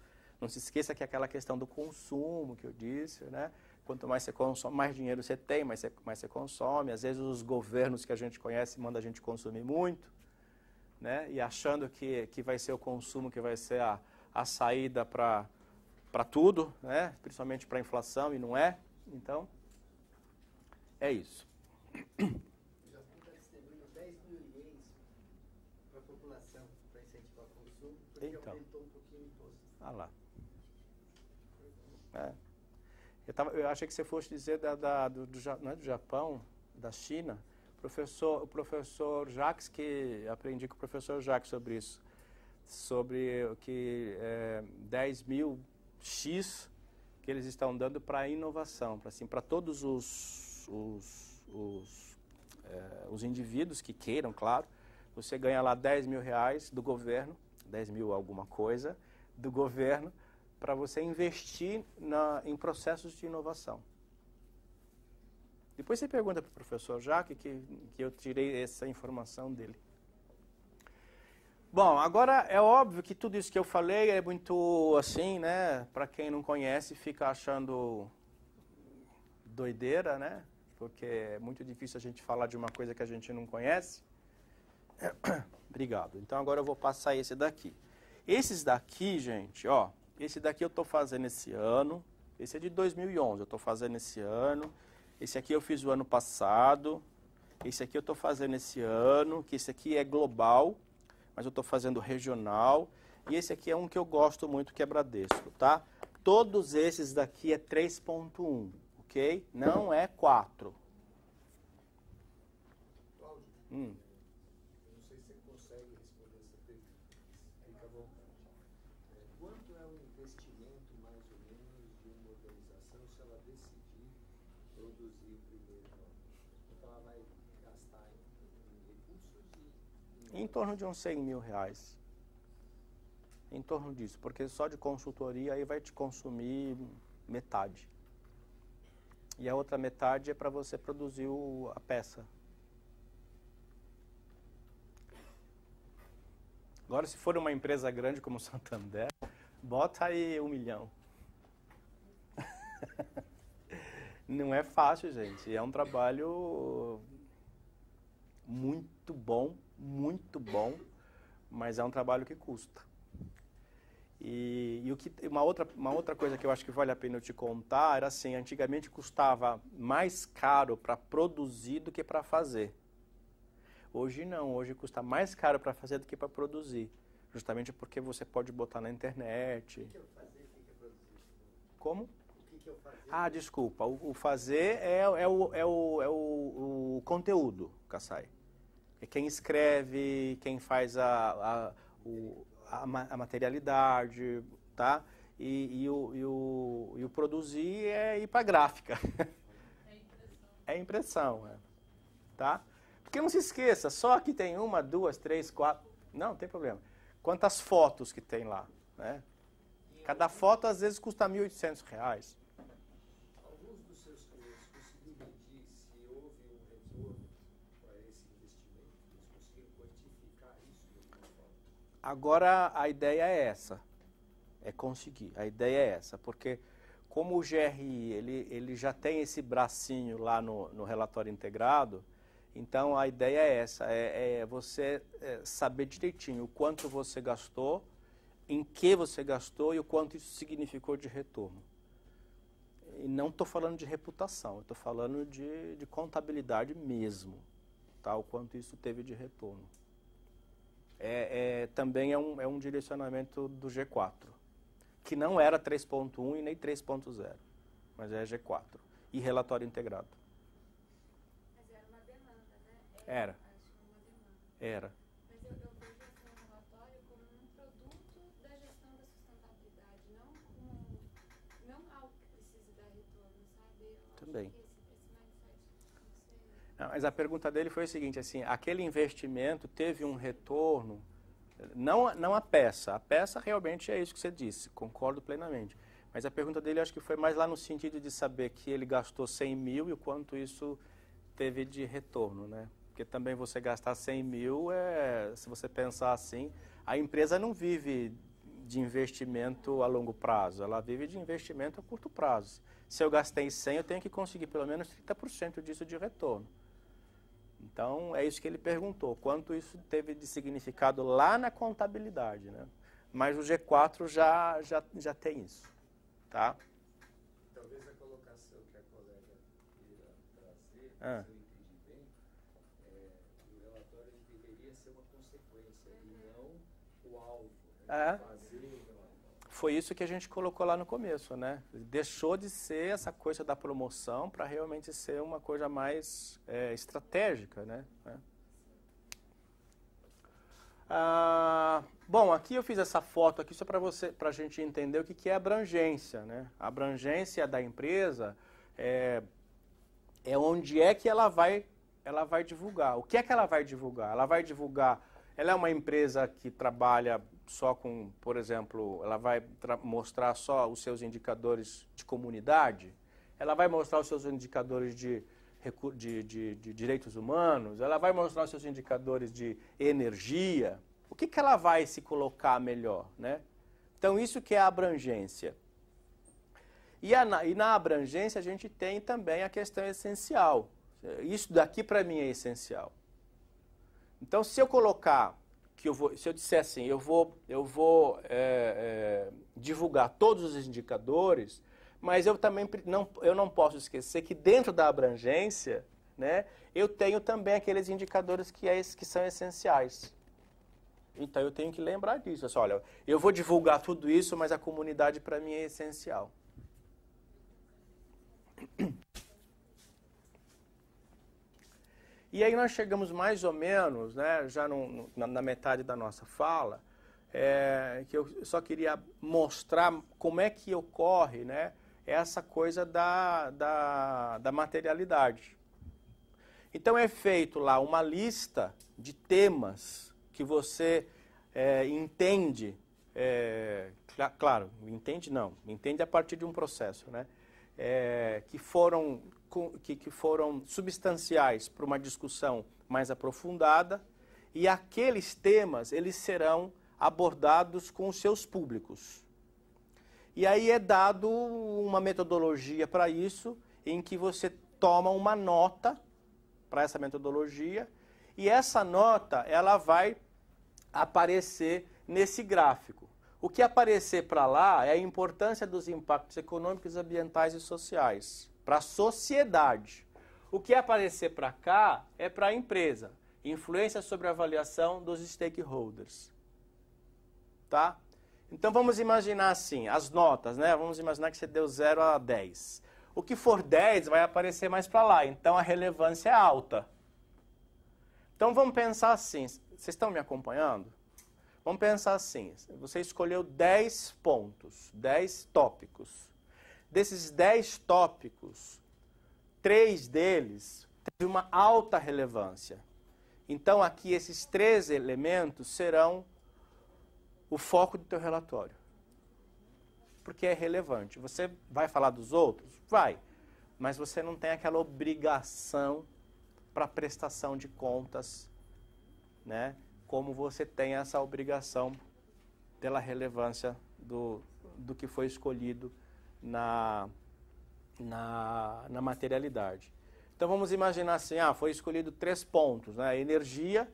Não se esqueça que aquela questão do consumo que eu disse, né? Quanto mais você consome, mais dinheiro você tem, mais você consome. Às vezes os governos que a gente conhece mandam a gente consumir muito, né? E achando que vai ser o consumo que vai ser a saída para tudo, né? Principalmente para a inflação, e não é. Então, é isso. O Japão está distribuindo 10 mil ienes para a população, para incentivar o consumo, porque Então. aumentou um pouquinho o imposto. Lá. Eu achei que você fosse dizer não é do Japão, da China. O professor Jacques, que aprendi com o professor Jacques sobre isso, sobre o que 10 mil X que eles estão dando para a inovação, para todos os indivíduos que queiram, claro. Você ganha lá 10 mil reais do governo, 10 mil alguma coisa, do governo, para você investir em processos de inovação. Depois você pergunta para o professor Jacques, que eu tirei essa informação dele. Bom, agora é óbvio que tudo isso que eu falei é muito assim, né? Para quem não conhece, fica achando doideira, né? Porque é muito difícil a gente falar de uma coisa que a gente não conhece. Obrigado. Então agora eu vou passar esse daqui. Esses daqui, gente, ó, esse daqui eu estou fazendo esse ano. Esse é de 2011, eu estou fazendo esse ano. Esse aqui eu fiz o ano passado. Esse aqui eu estou fazendo esse ano, que esse aqui é global, mas eu estou fazendo regional. E esse aqui é um que eu gosto muito, que é Bradesco, tá? Todos esses daqui é 3.1, ok? Não é 4. Cláudio, eu não sei se você consegue responder essa pergunta. Fica à vontade. Quanto é o investimento, mais ou menos, de uma organização se ela decidir produzir o primeiro nome? Então ela vai gastar em recursos e... Em torno de uns 100 mil reais. Em torno disso, porque só de consultoria aí vai te consumir metade. E a outra metade é para você produzir a peça. Agora, se for uma empresa grande como o Santander, bota aí 1 milhão. Não é fácil, gente. É um trabalho muito bom, mas é um trabalho que custa. E uma outra coisa que eu acho que vale a pena eu te contar era assim, antigamente custava mais caro para produzir do que para fazer. Hoje não, hoje custa mais caro para fazer do que para produzir. Justamente porque você pode botar na internet. O que eu fazer, o que eu produzir? Como? O que eu fazer? Ah, desculpa, o fazer é o conteúdo, Kassai. É quem escreve, quem faz a materialidade, tá? E o produzir é ir para a gráfica. É impressão, tá? Porque não se esqueça, só aqui tem 1, 2, 3, 4... Não, não tem problema. Quantas fotos que tem lá, né? Cada foto às vezes custa R$1.800. Alguns dos seus clientes conseguiram medir se houve um retorno para esse investimento? Eles conseguiram quantificar isso de alguma forma? Agora a ideia é essa, é conseguir. A ideia é essa, porque como o GRI ele já tem esse bracinho lá no relatório integrado, então a ideia é essa, é você saber direitinho o quanto você gastou, em que você gastou e o quanto isso significou de retorno. E não estou falando de reputação, estou falando de contabilidade mesmo, tá? O quanto isso teve de retorno. Também é um direcionamento do G4, que não era 3.1 e nem 3.0, mas é G4 e relatório integrado. Mas era uma demanda, né? Era. Acho que uma demanda. Era. Mas eu vejo assim, o relatório como um produto da gestão da sustentabilidade, não algo que precise dar retorno, sabe? Eu acho Também. que esse mindset, não sei. Não, mas a pergunta dele foi o seguinte, assim, aquele investimento teve um retorno, não a peça realmente é isso que você disse, concordo plenamente, mas a pergunta dele acho que foi mais lá no sentido de saber que ele gastou 100 mil e o quanto isso teve de retorno, né? Porque também você gastar 100 mil, se você pensar assim, a empresa não vive de investimento a longo prazo, ela vive de investimento a curto prazo. Se eu gastei 100, eu tenho que conseguir pelo menos 30% disso de retorno. Então, é isso que ele perguntou, quanto isso teve de significado lá na contabilidade, né? Mas o G4 já tem isso, tá? Talvez a colocação que a colega queira trazer, Ah. se eu entendi bem, o relatório ele deveria ser uma consequência e não o alvo, né? Fazer o relatório. Foi isso que a gente colocou lá no começo, né? Deixou de ser essa coisa da promoção para realmente ser uma coisa mais estratégica, né? Bom, aqui eu fiz essa foto aqui só para a gente entender o que é abrangência, né? A abrangência da empresa é onde é que ela vai divulgar. O que é que ela vai divulgar? Ela é uma empresa que trabalha só com, por exemplo, ela vai mostrar só os seus indicadores de comunidade? Ela vai mostrar os seus indicadores de direitos humanos? Ela vai mostrar os seus indicadores de energia? o que ela vai se colocar melhor, né? Então, isso que é a abrangência. E na abrangência a gente tem também a questão essencial. Isso daqui para mim é essencial. Então, se eu colocar, se eu disser assim, eu vou divulgar todos os indicadores, mas eu também não posso esquecer que dentro da abrangência, né, eu tenho também aqueles indicadores que são essenciais. Então, eu tenho que lembrar disso. Assim, olha, eu vou divulgar tudo isso, mas a comunidade para mim é essencial. E aí nós chegamos mais ou menos, né, já na metade da nossa fala, que eu só queria mostrar como é que ocorre, né, essa coisa da materialidade. Então é feito lá uma lista de temas que você entende, claro, entende a partir de um processo, né, que foram substanciais para uma discussão mais aprofundada, e aqueles temas eles serão abordados com os seus públicos. E aí é dado uma metodologia para isso, em que você toma uma nota para essa metodologia, e essa nota ela vai aparecer nesse gráfico. O que aparecer para lá é a importância dos impactos econômicos, ambientais e sociais para a sociedade. O que aparecer para cá é para a empresa. Influência sobre a avaliação dos stakeholders. Tá? Então vamos imaginar assim, as notas, né? Vamos imaginar que você deu 0 a 10. O que for 10 vai aparecer mais para lá, então a relevância é alta. Então vamos pensar assim, vocês estão me acompanhando? Vamos pensar assim, você escolheu 10 pontos, 10 tópicos. Desses 10 tópicos, 3 deles teve uma alta relevância. Então aqui esses 3 elementos serão o foco do teu relatório. Porque é relevante. Você vai falar dos outros? Vai. Mas você não tem aquela obrigação para prestação de contas, né? Como você tem essa obrigação pela relevância do que foi escolhido na materialidade. Então vamos imaginar assim, foi escolhido 3 pontos, né? Energia,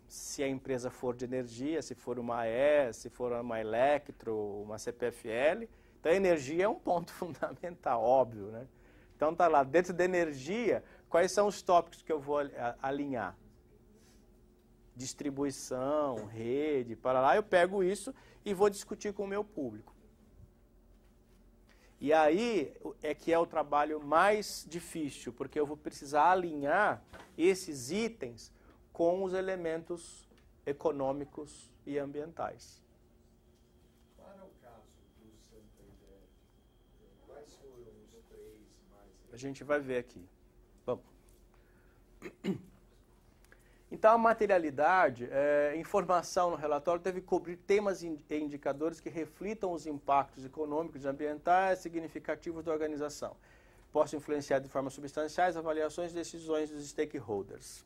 se a empresa for de energia, se for uma AES, se for uma Electro, uma CPFL, então a energia é um ponto fundamental, óbvio, né? Então tá lá, dentro da energia, quais são os tópicos que eu vou alinhar? Distribuição, rede, para lá, eu pego isso e vou discutir com o meu público. E aí é que é o trabalho mais difícil, porque eu vou precisar alinhar esses itens com os elementos econômicos e ambientais. Para o caso do Santander, quais foram os 3 mais... A gente vai ver aqui. Vamos. Então, a materialidade, informação no relatório deve cobrir temas e indicadores que reflitam os impactos econômicos e ambientais significativos da organização. Possam influenciar de forma substancial as avaliações e decisões dos stakeholders.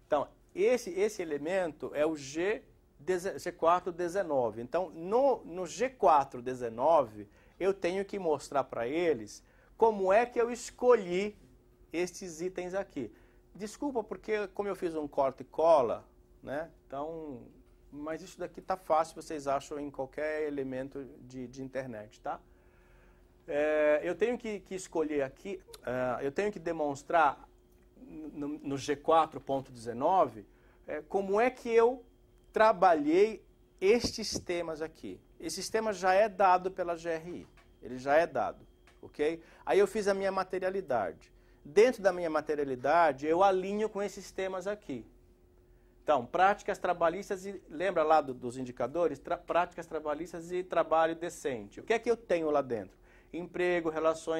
Então, esse elemento é o G419. Então, no G419, eu tenho que mostrar para eles como é que eu escolhi esses itens aqui. Desculpa, porque como eu fiz um corte e cola, né? Então, mas isso daqui tá fácil, vocês acham em qualquer elemento de internet, tá? Eu tenho que escolher aqui, eu tenho que demonstrar no G4.19 como é que eu trabalhei estes temas aqui. Esse sistema já é dado pela GRI, ele já é dado, ok? Aí eu fiz a minha materialidade. Dentro da minha materialidade, eu alinho com esses temas aqui. Então, práticas trabalhistas, e lembra lá dos indicadores? Práticas trabalhistas e trabalho decente. O que é que eu tenho lá dentro? Emprego, relação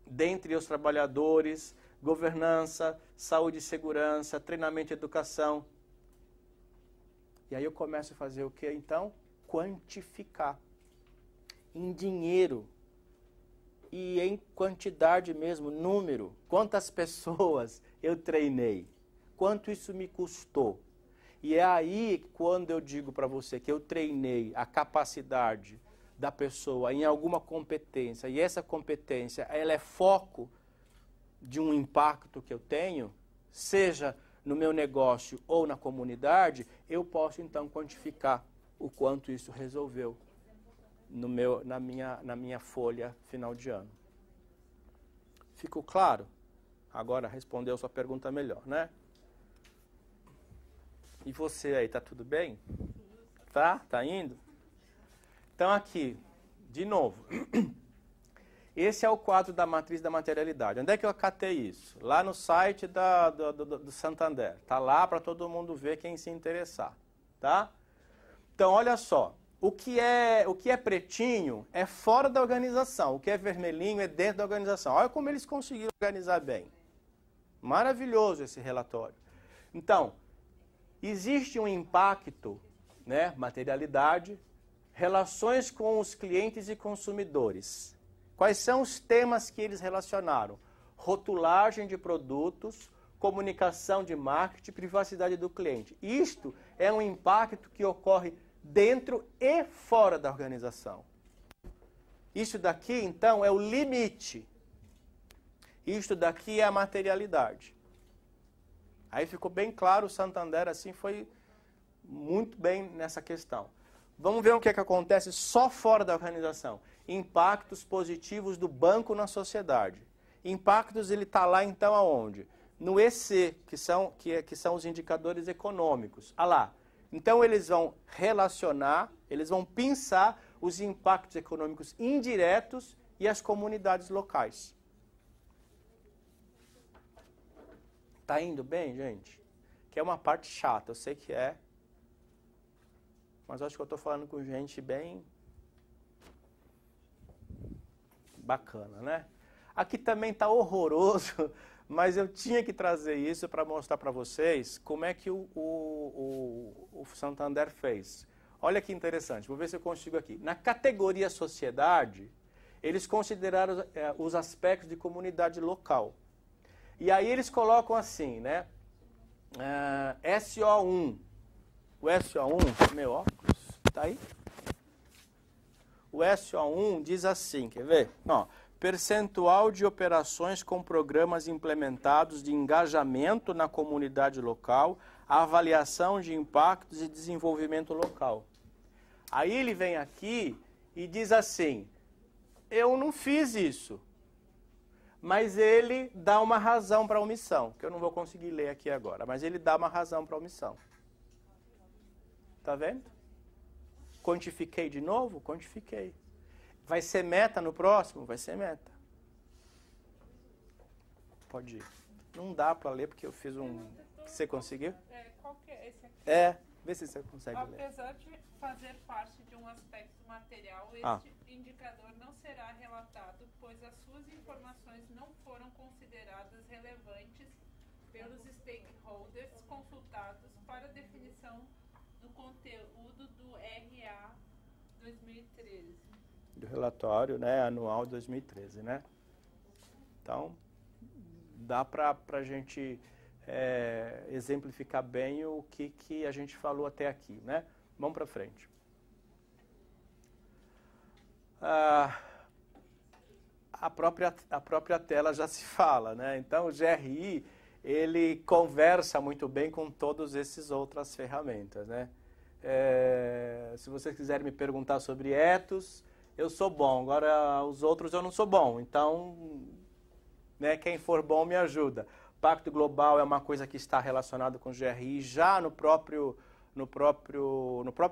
dentre os trabalhadores, governança, saúde e segurança, treinamento e educação. E aí eu começo a fazer o que então? Quantificar. Em dinheiro. E em quantidade mesmo, número. Quantas pessoas eu treinei? quanto isso me custou. E é aí quando eu digo para você que eu treinei a capacidade da pessoa em alguma competência, e essa competência ela é foco de um impacto que eu tenho, seja no meu negócio ou na comunidade, eu posso então quantificar o quanto isso resolveu na minha folha final de ano. Ficou claro? Agora respondeu sua pergunta melhor, né? E você aí, tá tudo bem? Tá? Tá indo? Então aqui, de novo, esse é o quadro da matriz da materialidade. Onde é que eu acatei isso? Lá no site do Santander. Tá lá para todo mundo ver quem se interessar, tá? Então olha só, o que é pretinho é fora da organização, o que é vermelhinho é dentro da organização. Olha como eles conseguiram organizar bem. Maravilhoso esse relatório. Então, existe um impacto, né, materialidade, relações com os clientes e consumidores. Quais são os temas que eles relacionaram? Rotulagem de produtos, comunicação de marketing, privacidade do cliente. Isto é um impacto que ocorre dentro e fora da organização. Isso daqui, então, é o limite. Isto daqui é a materialidade. Aí ficou bem claro, o Santander assim foi muito bem nessa questão. Vamos ver o que é que acontece só fora da organização. Impactos positivos do banco na sociedade. Impactos, ele está lá então aonde? No EC, que são os indicadores econômicos. Ah lá. Então eles vão relacionar, eles vão pensar os impactos econômicos indiretos e as comunidades locais. Tá indo bem, gente? Que é uma parte chata, eu sei que é. Mas acho que eu estou falando com gente bem bacana, né? Aqui também está horroroso, mas eu tinha que trazer isso para mostrar para vocês como é que o Santander fez. Olha que interessante, vou ver se eu consigo aqui. Na categoria sociedade, eles consideraram os aspectos de comunidade local. E aí eles colocam assim, né? SO1. O SO1, meu óculos, tá aí? O SO1 diz assim, quer ver? Ó, percentual de operações com programas implementados de engajamento na comunidade local, avaliação de impactos e desenvolvimento local. Aí ele vem aqui e diz assim, eu não fiz isso, mas ele dá uma razão para a omissão, que eu não vou conseguir ler aqui agora, mas ele dá uma razão para a omissão. Tá vendo? Quantifiquei de novo? Quantifiquei. Vai ser meta no próximo? Vai ser meta. Pode ir. Não dá para ler porque eu fiz um... Você conseguiu? Qual que é esse aqui? Vê se você consegue ler. Apesar de fazer parte de um aspecto material, este indicador não será relatado, pois as suas informações não foram consideradas relevantes pelos stakeholders consultados para a definição do conteúdo do RA 2013. Do relatório, né, anual 2013, né? Então, dá para a gente exemplificar bem o que a gente falou até aqui, né? Vamos para frente. A própria tela já se fala, né? Então, o GRI, ele conversa muito bem com todas essas outras ferramentas, né? Se vocês quiserem me perguntar sobre ethos, eu sou bom. Agora, os outros eu não sou bom. Então, né, quem for bom me ajuda. Pacto Global é uma coisa que está relacionada com o GRI. Já no próprio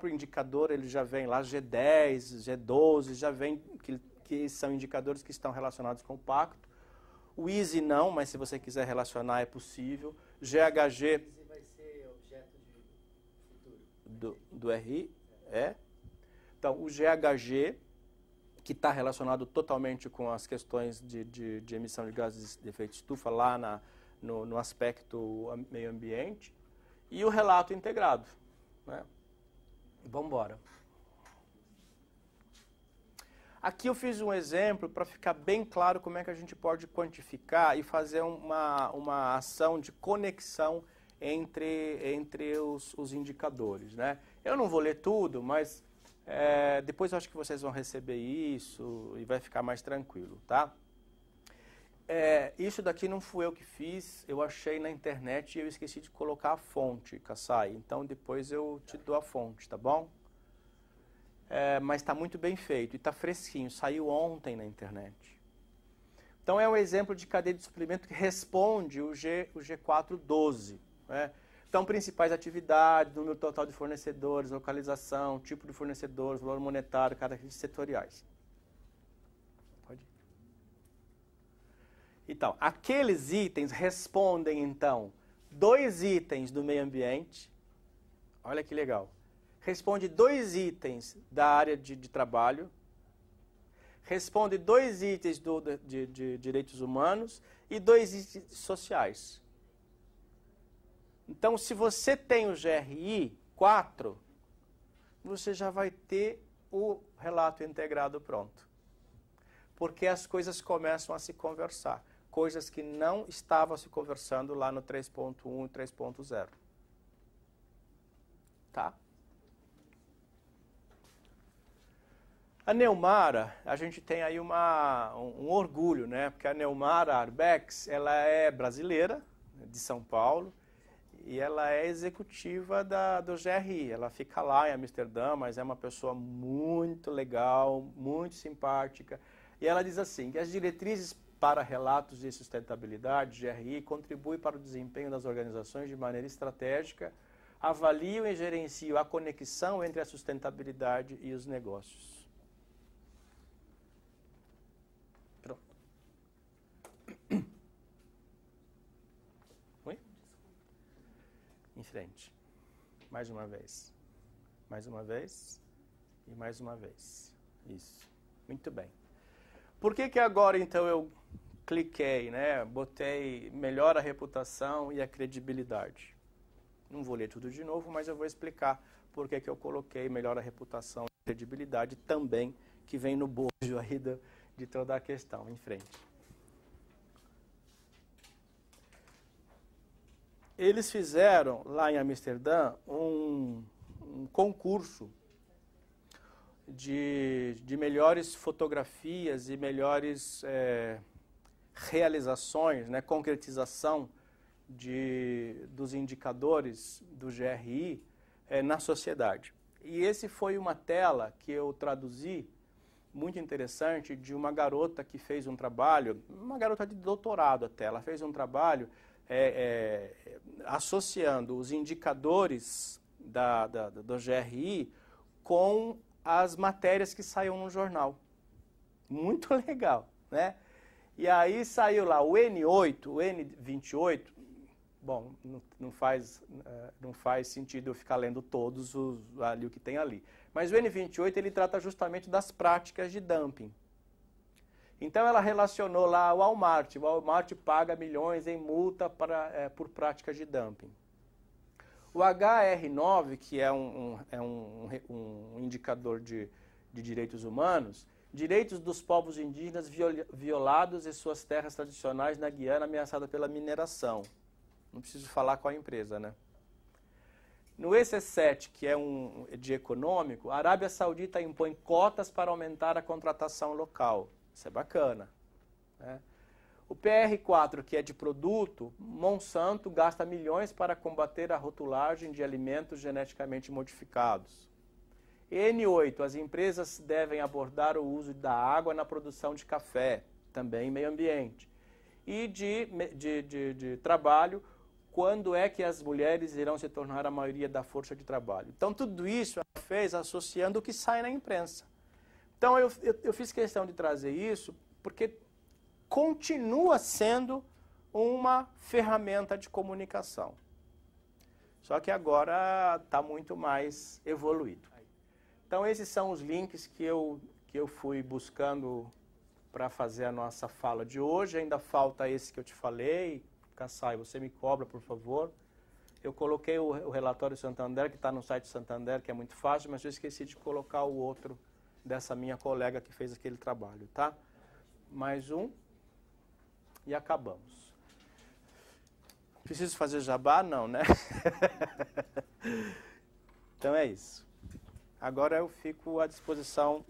indicador, ele já vem lá G10, G12, já vem que são indicadores que estão relacionados com o pacto. O EASY não, mas se você quiser relacionar é possível. GHG... Vai ser objeto de futuro. Do RI, Então, o GHG, que está relacionado totalmente com as questões de emissão de gases de efeito estufa lá no aspecto meio ambiente, e o relato integrado, né? Vamos embora. Aqui eu fiz um exemplo para ficar bem claro como é que a gente pode quantificar e fazer uma ação de conexão entre os indicadores, né? Eu não vou ler tudo, mas depois eu acho que vocês vão receber isso e vai ficar mais tranquilo, tá? Isso daqui não fui eu que fiz, eu achei na internet e eu esqueci de colocar a fonte, Kassai. Então depois eu te dou a fonte, tá bom? Mas está muito bem feito e está fresquinho, saiu ontem na internet. Então é um exemplo de cadeia de suprimento que responde o G412. Né? Então, principais atividades, número total de fornecedores, localização, tipo de fornecedores, valor monetário, características setoriais. Pode ir. Então, aqueles itens respondem, então, 2 itens do meio ambiente. Olha que legal. Responde 2 itens da área de trabalho. Responde 2 itens de direitos humanos e 2 itens sociais. Então, se você tem o GRI 4, você já vai ter o relato integrado pronto. Porque as coisas começam a se conversar. Coisas que não estavam se conversando lá no 3.1 e 3.0. Tá? A Neumara, a gente tem aí um orgulho, né? Porque a Neumara Arbex, ela é brasileira, de São Paulo, e ela é executiva do GRI. Ela fica lá em Amsterdã, mas é uma pessoa muito legal, muito simpática. E ela diz assim, que as diretrizes para relatos de sustentabilidade, GRI, contribuem para o desempenho das organizações de maneira estratégica, avaliam e gerenciam a conexão entre a sustentabilidade e os negócios. Pronto. Oi? Em frente. Mais uma vez. Mais uma vez. E mais uma vez. Isso. Muito bem. Por que agora, então, eu cliquei, né? Botei melhora a reputação e a credibilidade. Não vou ler tudo de novo, mas eu vou explicar por que eu coloquei melhora a reputação e a credibilidade também, que vem no bojo aí de toda a questão. Em frente. Eles fizeram, lá em Amsterdã, um concurso de melhores fotografias e melhores realizações, né, concretização dos indicadores do GRI na sociedade. E esse foi uma tela que eu traduzi, muito interessante, de uma garota que fez um trabalho, uma garota de doutorado até, ela fez um trabalho associando os indicadores do GRI com as matérias que saíam no jornal. Muito legal, né? E aí saiu lá o N8, o N28, bom, não faz sentido eu ficar lendo todos ali o que tem ali. Mas o N28, ele trata justamente das práticas de dumping. Então ela relacionou lá o Walmart paga milhões em multa por práticas de dumping. O HR9, que é um indicador de direitos humanos, direitos dos povos indígenas violados e suas terras tradicionais na Guiana ameaçada pela mineração. Não preciso falar qual a empresa, né? No EC7, que é de econômico, a Arábia Saudita impõe cotas para aumentar a contratação local. Isso é bacana, né? O PR4, que é de produto, Monsanto gasta milhões para combater a rotulagem de alimentos geneticamente modificados. N8, as empresas devem abordar o uso da água na produção de café, também meio ambiente. E de trabalho, quando é que as mulheres irão se tornar a maioria da força de trabalho. Então, tudo isso ela fez associando o que sai na imprensa. Então, eu fiz questão de trazer isso, porque continua sendo uma ferramenta de comunicação. Só que agora está muito mais evoluído. Então, esses são os links que eu fui buscando para fazer a nossa fala de hoje. Ainda falta esse que eu te falei. Kassai, você me cobra, por favor. Eu coloquei o relatório Santander, que está no site Santander, que é muito fácil, mas eu esqueci de colocar o outro dessa minha colega que fez aquele trabalho, tá? Mais um. E acabamos. Preciso fazer jabá? Não, né? Então é isso. Agora eu fico à disposição